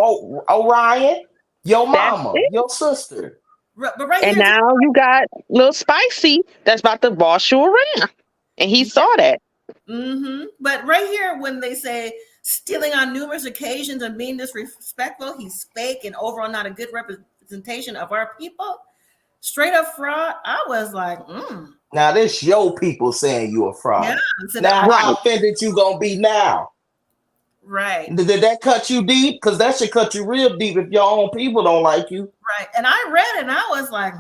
Orion? Your mama, your sister. But right and now you got little Spicy that's about to boss you around. And he saw that. Mm-hmm. But right here, when they say stealing on numerous occasions and being disrespectful, he's fake and overall not a good representation of our people, straight up fraud, I was like, Now this your people saying you a fraud. Yeah, so now how offended you gonna be now? Right. Did that cut you deep? Because that should cut you real deep if your own people don't like you. Right. And I read it and I was like,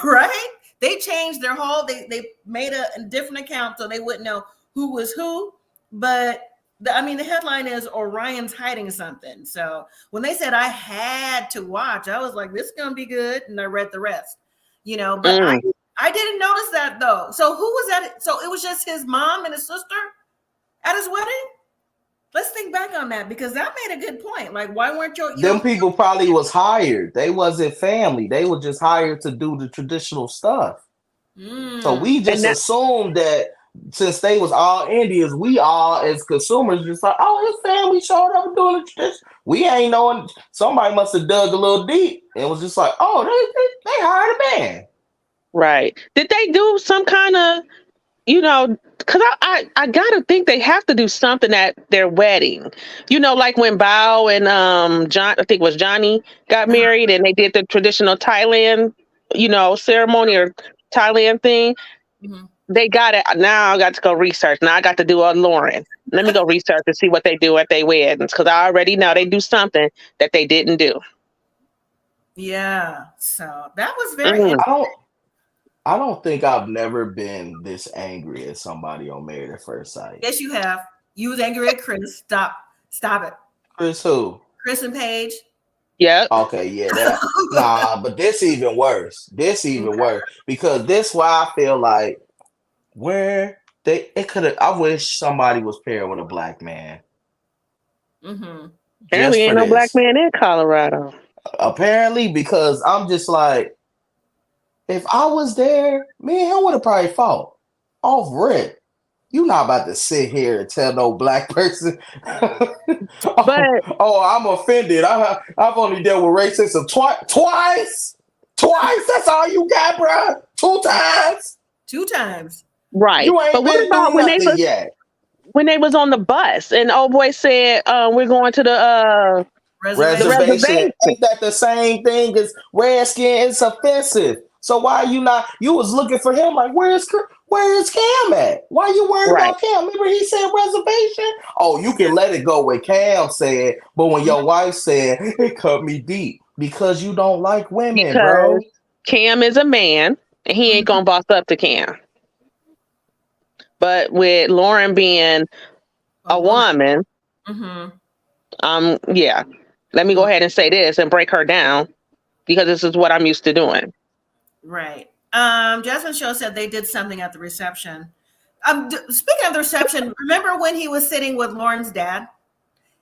right? They changed their whole, they made a different account so they wouldn't know who was who. But the headline is Orion's hiding something. So when they said I had to watch, I was like, this is going to be good. And I read the rest, but I didn't notice that though. So who was at it? So it was just his mom and his sister at his wedding? Let's think back on that because that made a good point. Like, why weren't them people probably was hired. They wasn't family. They were just hired to do the traditional stuff. So we just assumed that since they was all Indians, we all as consumers just like, oh, his family showed up doing the tradition. We ain't knowing. Somebody must have dug a little deep and was just like, oh, they hired a man. Right. Did they do some kind of, because I gotta think they have to do something at their wedding. Like when Bao and John, I think it was Johnny, got married and they did the traditional Thailand, ceremony or Thailand thing. Mm-hmm. They got it. Now I got to go research. Now I got to do a Lauren. Let me go research and see what they do at their weddings because I already know they do something that they didn't do. Yeah. So that was very interesting. I don't think I've never been this angry at somebody on Married at First Sight. Yes, you have. You was angry at Chris. Stop it. Chris who? Chris and Paige. Yeah. Okay, yeah. Nah, but this even worse. Worse. Because this why I feel like I wish somebody was paired with a black man. Mm-hmm. Apparently ain't no black man in Colorado. Apparently, because I'm just like, if I was there, me and him would have probably fought off rip. You're not about to sit here and tell no black person. But I'm offended. I've only dealt with racism twice. That's all you got, bro. 2 times. 2 times. Right. You ain't but what about when they was on the bus and old boy said, we're going to the reservation. Ain't that the same thing as Redskin? It's offensive. So why are you not? You was looking for him like, where's Where's Cam at? Why you worried about Cam? Remember he said reservation? Oh, you can let it go what Cam said, but when your wife said, it cut me deep because you don't like women, bro. Cam is a man, and he ain't gonna boss up to Cam. But with Lauren being a woman, yeah. Let me go ahead and say this and break her down because this is what I'm used to doing. Right. Jasmine Show said they did something at the reception. Speaking of the reception, remember when he was sitting with Lauren's dad?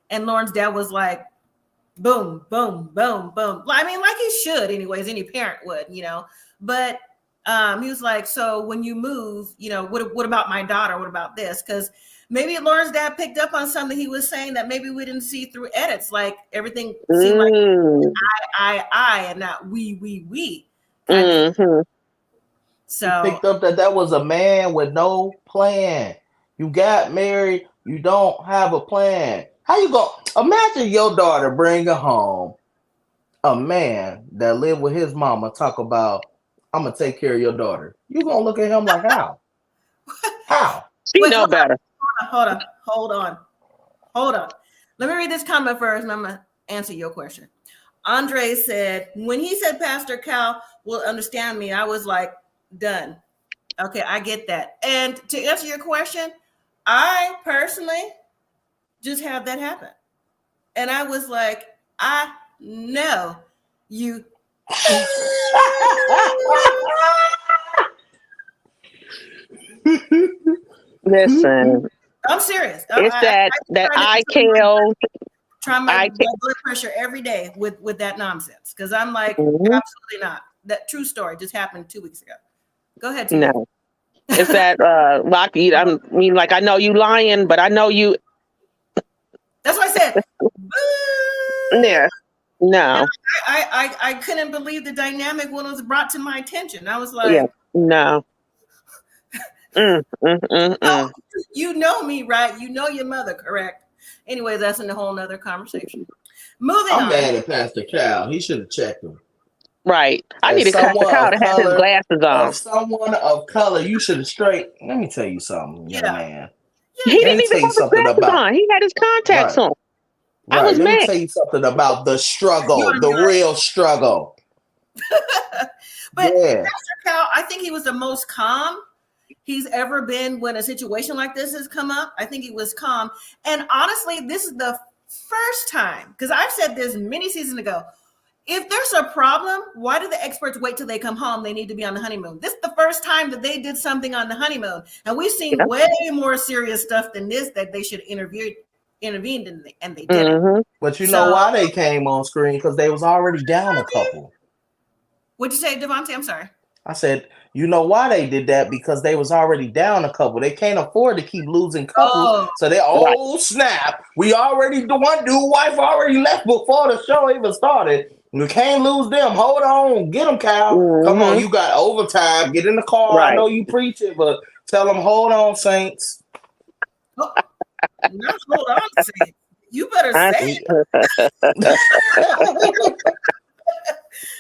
And Lauren's dad was like, boom, boom, boom, boom. I mean, like he should anyways, any parent would, you know. But he was like, so when you move, you know, what about my daughter? What about this? Because maybe Lauren's dad picked up on something he was saying that maybe we didn't see through edits. Like everything seemed like I, and not we. So he picked up that was a man with no plan. You got married, you don't have a plan. How you go? Imagine your daughter bringing home a man that lived with his mama talk about, I'm gonna take care of your daughter. You gonna look at him like how? How? She know better. Hold on. Let me read this comment first, and I'm gonna answer your question. Andre said, when he said Pastor Cal will understand me, I was like, done. Okay, I get that. And to answer your question, I personally just had that happen. And I was like, I know you. Listen. I'm serious. It's that I killed. Try my blood pressure every day with that nonsense. Because I'm like, absolutely not. That true story just happened 2 weeks ago. Go ahead, Tina. No. It's that Lockheed. I mean, like, I know you lying, but I know you. That's what I said. Yeah. No. I couldn't believe the dynamic when it was brought to my attention. I was like, yeah. No. Oh, you know me, right? You know your mother, correct? Anyway, that's in a whole nother conversation. Moving on. I'm mad at Pastor Cal. He should have checked him. Right. I need to Pastor Cal to have his glasses on. Someone of color, you should have straight. Let me tell you something, young man. He didn't even have his glasses on. He had his contacts on. Right. Let me tell you something about the struggle, the real struggle. But Pastor Cal, I think he was the most calm he's ever been when a situation like this has come up. I think he was calm. And honestly, this is the first time, because I've said this many seasons ago, if there's a problem, why do the experts wait till they come home? They need to be on the honeymoon. This is the first time that they did something on the honeymoon. And we've seen way more serious stuff than this that they should intervened in, and they didn't. But you know why they came on screen? Because they was already down a couple. What'd you say, Devontae? I'm sorry. I said, you know why they did that? Because they was already down a couple. They can't afford to keep losing couples. So they, snap. We already, the one dude wife already left before the show even started. We can't lose them. Hold on. Get them, Cal. Come on. You got overtime. Get in the car. I know you preach it, but tell them, hold on, Saints. Not hold on, Saints. You better say it.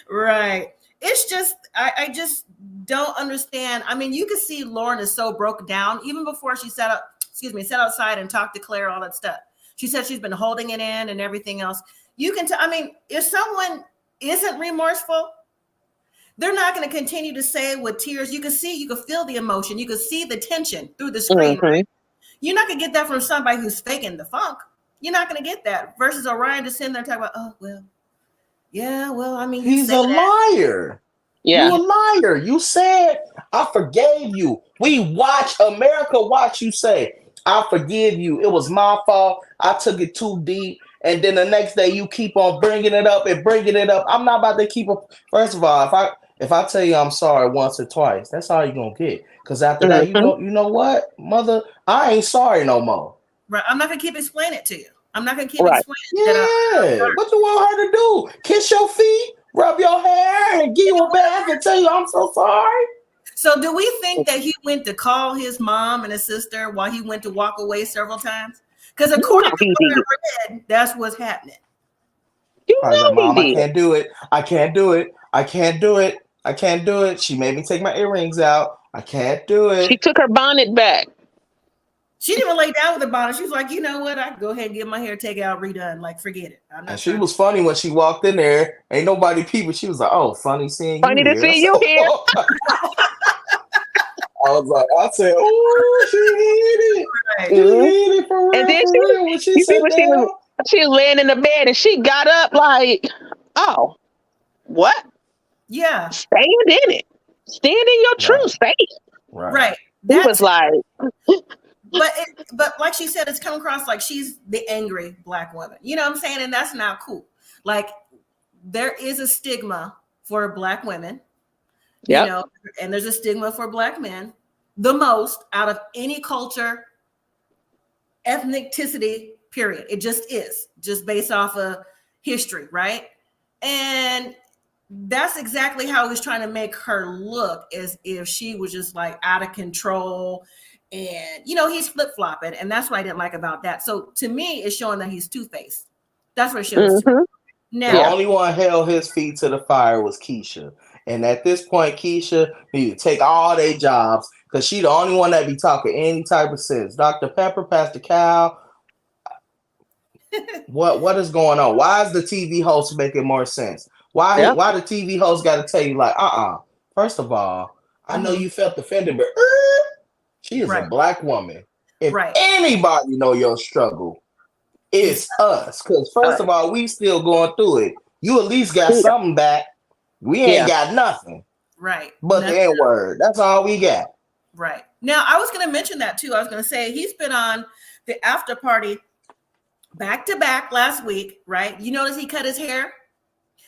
Right. It's just, I just don't understand. I mean, you can see Lauren is so broke down even before she sat outside and talked to Claire, all that stuff. She said she's been holding it in and everything else. You can tell, I mean, if someone isn't remorseful, they're not going to continue to say it with tears. You can feel the emotion. You can see the tension through the screen. Right? You're not going to get that from somebody who's faking the funk. You're not going to get that versus Orion just sitting there talking about, oh, well, yeah, well, I mean, he's a liar. Yeah. You're a liar. You said, I forgave you. America watch you say, I forgive you. It was my fault. I took it too deep. And then the next day you keep on bringing it up and bringing it up. I'm not about to keep up. First of all, if I tell you I'm sorry once or twice, that's all you're going to get. Because after that, you know what, mother, I ain't sorry no more. Right. I'm not going to keep explaining it to you. I'm not going to keep explaining it. Yeah. What you want her to do? Kiss your feet, rub your hair, and give you a bath and tell you I'm so sorry? So do we think that he went to call his mom and his sister while he went to walk away several times? Because according to what I read, that's what's happening. Mom, I can't do it. I can't do it. I can't do it. I can't do it. She made me take my earrings out. I can't do it. She took her bonnet back. She didn't even lay down with the bonnet. She was like, you know what? I can go ahead and get my hair taken out, redone. Like, forget it. I'm not. And she was funny when she walked in there. Ain't nobody peeping. She was like, "Oh, funny seeing Funny you to here." see you here. I was like, I said, "Oh, she hit it. Right. She hit it for real, And then for real." When she you see sat when down, she was laying in the bed and she got up like, oh, what? Yeah. Stand in it. Stand in your true state. Right. He was like, but like she said, it's come across like she's the angry Black woman. You know what I'm saying? And that's not cool. Like, there is a stigma for Black women, you know, and there's a stigma for Black men, the most out of any culture, ethnicity, period. It just is, just based off of history, right? And that's exactly how he's trying to make her look, as if she was just like out of control. And, you know, he's flip-flopping, and that's what I didn't like about that. So to me, it's showing that he's two-faced. That's what it shows. Now, the only one held his feet to the fire was Keisha. And at this point, Keisha need to take all their jobs, because she the only one that be talking any type of sense. Dr. Pepper, Pastor Cal, what is going on? Why is the TV host making more sense? Why the TV host got to tell you like, first of all, I know you felt offended, but she is a Black woman. If anybody know your struggle, it's us. Because first of all, we still going through it. You at least got something back. We ain't got nothing. Right. But the N-word. That's all we got. Right. Now, I was going to mention that too. I was going to say he's been on the after party back to back last week, right? You notice he cut his hair?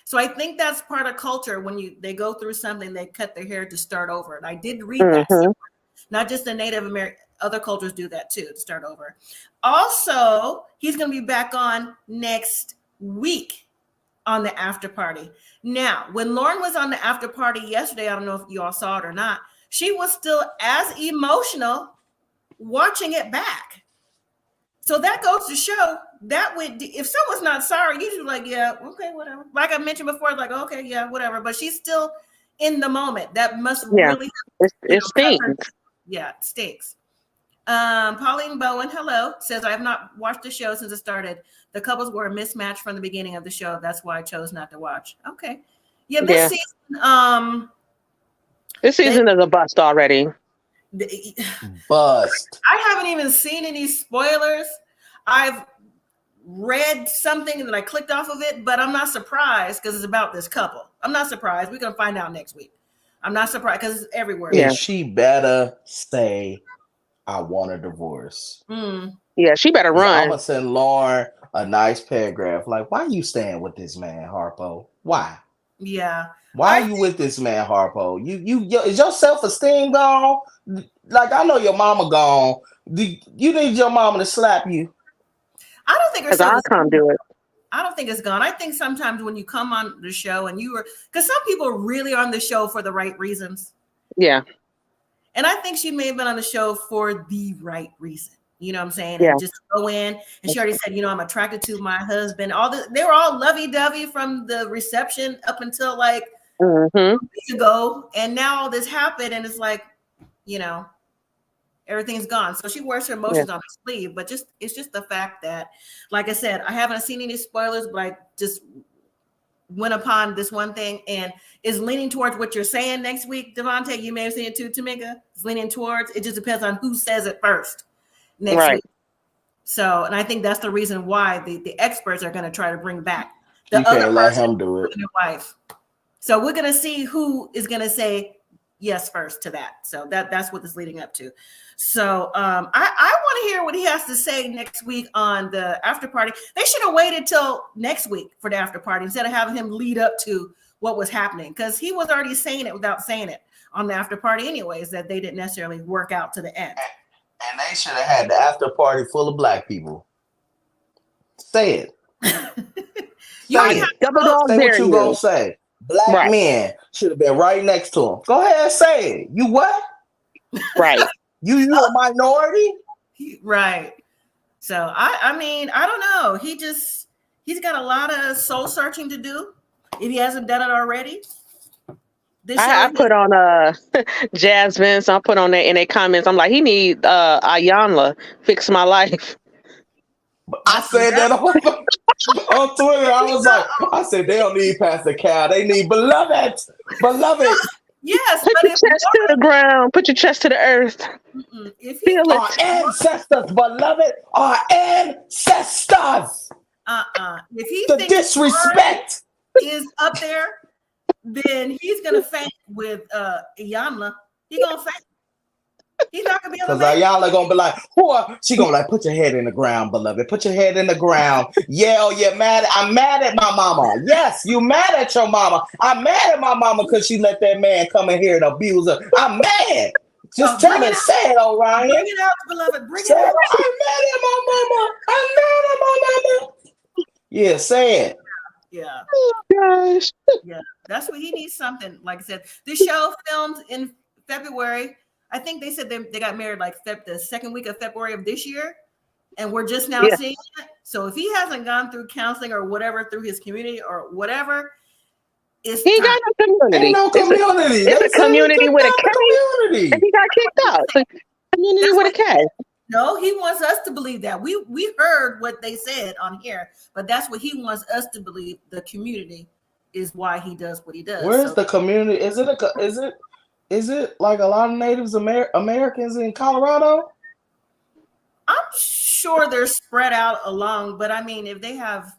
So I think that's part of culture. When they go through something, they cut their hair to start over. And I did read that somewhere. Not just the Native American, other cultures do that too, to start over. Also, he's going to be back on next week on the after party. Now, when Lauren was on the after party yesterday, I don't know if you all saw it or not, she was still as emotional watching it back. So that goes to show that if someone's not sorry, usually like, yeah, okay, whatever. Like I mentioned before, like, okay, yeah, whatever. But she's still in the moment. That must really it stinks. Yeah, it stinks. Pauline Bowen, hello, says I have not watched the show since it started. The couples were a mismatch from the beginning of the show. That's why I chose not to watch. Okay. Yeah, this season, this season is a bust already. Bust. I haven't even seen any spoilers. I've read something that I clicked off of it, but I'm not surprised because it's about this couple. I'm not surprised. We're going to find out next week. I'm not surprised because it's everywhere. Yeah. She better say, I want a divorce. Yeah, she better run. I'm going to send Lauren a nice paragraph. Like, why are you staying with this man, Harpo? Why? Yeah. Why are you with this man, Harpo? Is your self-esteem gone? Like, I know your mama gone. You need your mama to slap you. I don't think it's I can't do it. I don't think it's gone. I think sometimes when you come on the show and because some people really are on the show for the right reasons. Yeah. And I think she may have been on the show for the right reason. You know what I'm saying? Yeah. And just go in. And she already said, I'm attracted to my husband. They were all lovey-dovey from the reception up until like a week ago. And now all this happened. And it's like, everything's gone. So she wears her emotions on her sleeve. But it's just the fact that, like I said, I haven't seen any spoilers, but I just went upon this one thing and is leaning towards what you're saying next week, Devontae. You may have seen it too, Tamika. It's leaning towards. It just depends on who says it first next week. So, and I think that's the reason why the experts are going to try to bring back the other person. Let him do it. Wife. So we're going to see who is going to say yes first to that. So that's what it's leading up to. So I want to hear what he has to say next week on the after party. They should have waited till next week for the after party instead of having him lead up to what was happening, because he was already saying it without saying it on the after party anyways, that they didn't necessarily work out to the end. And they should have had the after party full of Black people. Say it. Say what you gonna say. Black men should have been right next to him. Go ahead and say it. You what? Right. You a minority? Right. So I mean, I don't know. He's got a lot of soul searching to do if he hasn't done it already. I put on Jasmine, so I put on there in their comments. I'm like, he need Ayanla fix my life. I said that on Twitter. I was like, I said they don't need Pastor Cal. They need beloved. Yes, put your chest to the ground. Put your chest to the earth. If Feel it. Our ancestors, beloved. Our ancestors. If he the thinks disrespect is up there, then he's gonna faint with Iyanla. He's gonna faint. He's not gonna be able to. Because Ayala gonna be like, she gonna like, put your head in the ground, beloved. Put your head in the ground. Yeah, you're mad. I'm mad at my mama. Yes, you mad at your mama. I'm mad at my mama because she let that man come in here and abuse her. I'm mad. Just tell it, say it, Orion. Bring it out, beloved. Bring it out. I'm mad at my mama. I'm mad at my mama. Yeah, say it. Yeah. Oh gosh. Yeah, that's what he needs. Something like I said. This show filmed in February. I think they said they got married like the second week of February of this year, and we're just now seeing it. So if he hasn't gone through counseling or whatever through his community or whatever, he got no community. Ain't no community. It's a community with a K, and he got kicked out. It's a community with a K. No, he wants us to believe that. We heard what they said on here, but that's what he wants us to believe. The community is why he does what he does. Where's the community? Is it like a lot of Native Americans in Colorado? I'm sure they're spread out along, but I mean, if they have,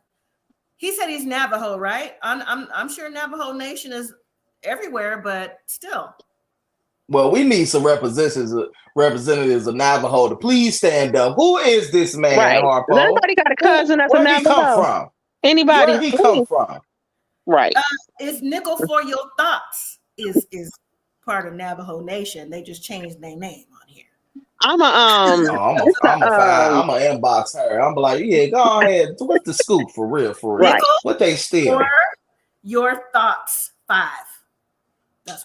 he said he's Navajo, right? I'm sure Navajo Nation is everywhere, but still. Well, we need some representatives of Navajo to please stand up. Who is this man, right. Harpo? Nobody got a cousin that's a Navajo. Where he come from? Anybody? Where he come from? Right. It's Nickel for Your Thoughts is part of Navajo Nation. They just changed their name on here. I'm gonna inbox her. I'm like, yeah, go ahead. What's the scoop for real? Right. What they steal? For Your Thoughts 5.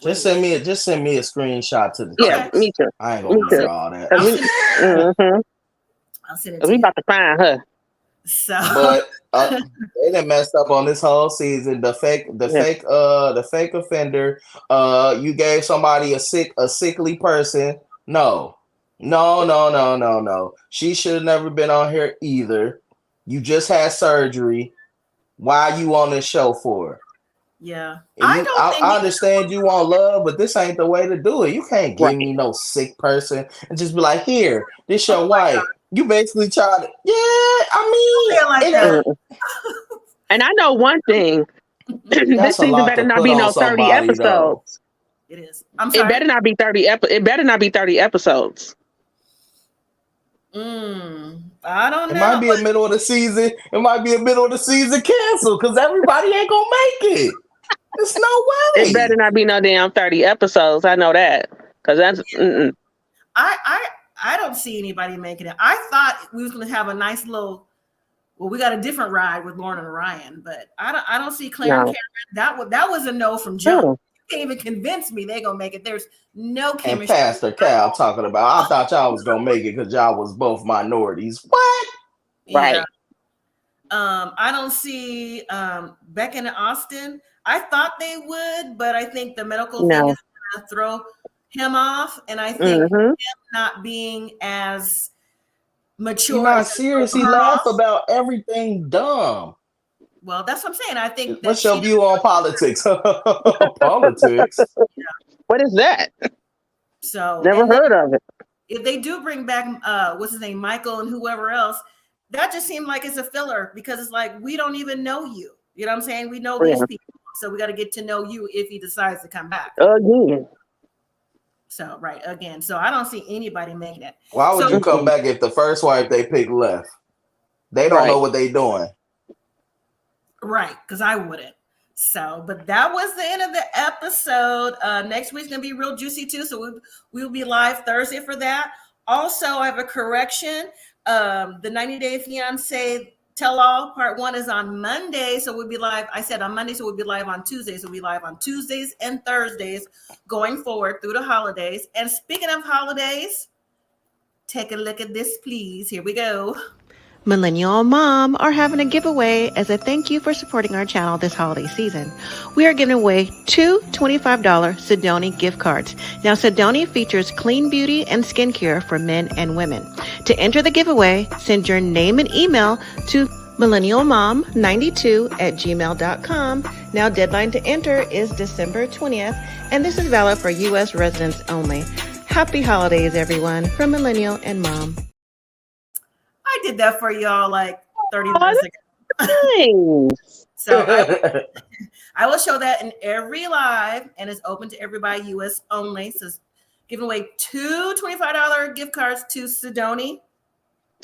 Just send me a screenshot to the text. Me too. I ain't gonna do all that. I'll send it to we you. about to find her. So, but they done messed up on this whole season. The fake offender. You gave somebody a sickly person. No. She should have never been on here either. You just had surgery. Why are you on this show for? Yeah. I understand you want love, but this ain't the way to do it. You can't give me no sick person and just be like, here, this your wife. God. You basically try to, and I know one thing. This season better not be no 30 episodes. Though. It is. I'm sorry. It better not be 30 episodes. I don't know. It might be a middle of the season. It might be a middle of the season canceled because everybody ain't gonna make it. There's no way. It better not be no damn 30 episodes. I know that because that's. I don't see anybody making it. I thought we was gonna have a nice little. Well, we got a different ride with Lauren and Orion, but I don't see Clare Cameron. That was a no from Joe. You can't even convince me they gonna make it. There's no chemistry. And Pastor Cal talking about, I thought y'all was gonna make it because y'all was both minorities. What? Right. Yeah. I don't see Becca Austin. I thought they would, but I think the medical thing is gonna throw him off, and I think him not being as mature. You're not serious. He laughs about everything dumb. Well, that's what I'm saying. I think. What's your view on politics? Politics. Yeah. What is that? So never heard of it. If they do bring back what's his name, Michael and whoever else, that just seemed like it's a filler because it's like we don't even know you. You know what I'm saying? We know these people, so we got to get to know you if he decides to come back again. So again. So I don't see anybody making it. Why would you come back if the first wife they picked left? They don't know what they're doing. Right, because I wouldn't. So, but that was the end of the episode. Next week's gonna be real juicy too. So we'll be live Thursday for that. Also, I have a correction. The 90 Day Fiancé Tell All Part 1 is on Monday. So we'll be live. I said on Monday, so we'll be live on Tuesdays. So we'll be live on Tuesdays and Thursdays going forward through the holidays. And speaking of holidays, take a look at this, please. Here we go. Millennial and Mom are having a giveaway as a thank you for supporting our channel this holiday season. We are giving away 2 $25 Sedoni gift cards. Now, Sedoni features clean beauty and skincare for men and women. To enter the giveaway, send your name and email to millennialmom92@gmail.com. Now, deadline to enter is December 20th, and this is valid for U.S. residents only. Happy holidays, everyone, from Millennial and Mom. I did that for y'all like 30 minutes ago. Nice. So I will show that in every live, and it's open to everybody, U.S. only. So it's giving away 2 $25 gift cards to Sedoni.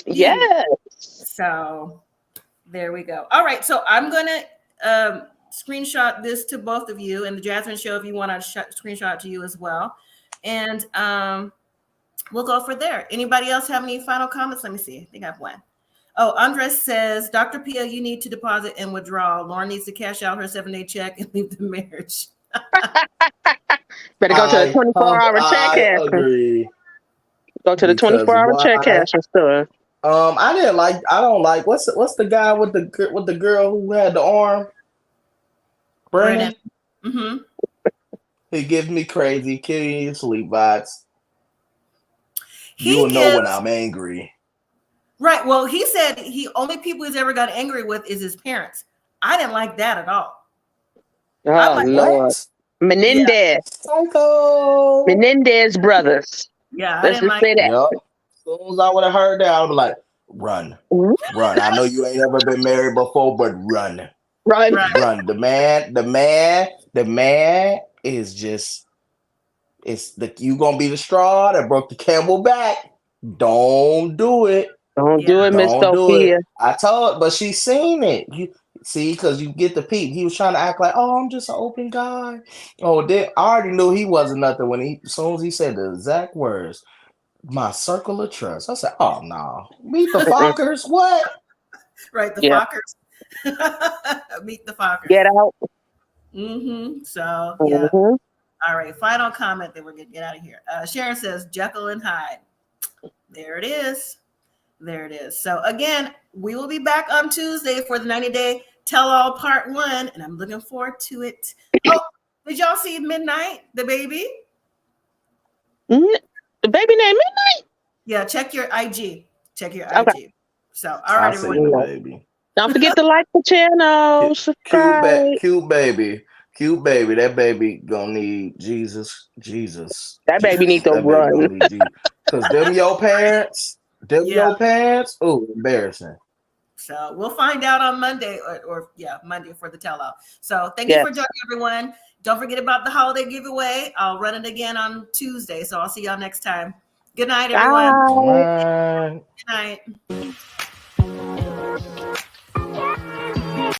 Yes. So there we go. All right. So I'm going to screenshot this to both of you, and the Jasmine Show, if you want to screenshot to you as well. And we'll go for there. Anybody else have any final comments? Let me see. I think I have one. Oh, Andres says, Dr. Pia, you need to deposit and withdraw. Lauren needs to cash out her 7-day check and leave the marriage. Better go to the 24-hour check cash. I agree. Go to the 24-hour check cash and stuff. I don't like what's the guy with the girl who had the arm? Brennan. Mm-hmm. He gives me crazy, killing you sleep vibes. You will know when I'm angry. Right. Well, he said only people he's ever got angry with is his parents. I didn't like that at all. Oh, Lord. Menendez. Yeah. Psycho. Menendez brothers. Yeah, Let's just say that. Yep. As soon as I would have heard that, I would be like, run. Run. I know you ain't ever been married before, but run. Run. Run. The man is just, you gonna be the straw that broke the camel back. Don't do it. Don't do it, Miss Sophia. I told, but she seen it. You see, because you get the peep. He was trying to act like, oh, I'm just an open guy. Oh, I already knew he wasn't nothing as soon as he said the exact words, my circle of trust. I said, oh no, meet the Fockers. What? Right, the Fockers. Meet the Fockers. Get out. Mm-hmm. So yeah. All right. Final comment. Then we're gonna get out of here. Sharon says Jekyll and Hyde. There it is. There it is. So again, we will be back on Tuesday for the 90-day tell-all part 1, and I'm looking forward to it. Oh, did y'all see Midnight, the baby? The baby named Midnight? Yeah, check your IG. Check your Okay. IG. So, all right, everyone. Baby. Don't forget to like the channel. Cute baby. Cute baby. That baby gonna need Jesus. That baby need to run. Because them your parents. Your pants? Oh, embarrassing. So we'll find out on Monday or Monday for the tell-all. So thank you for joining, everyone. Don't forget about the holiday giveaway. I'll run it again on Tuesday. So I'll see y'all next time. Good night, everyone. Bye. Good night.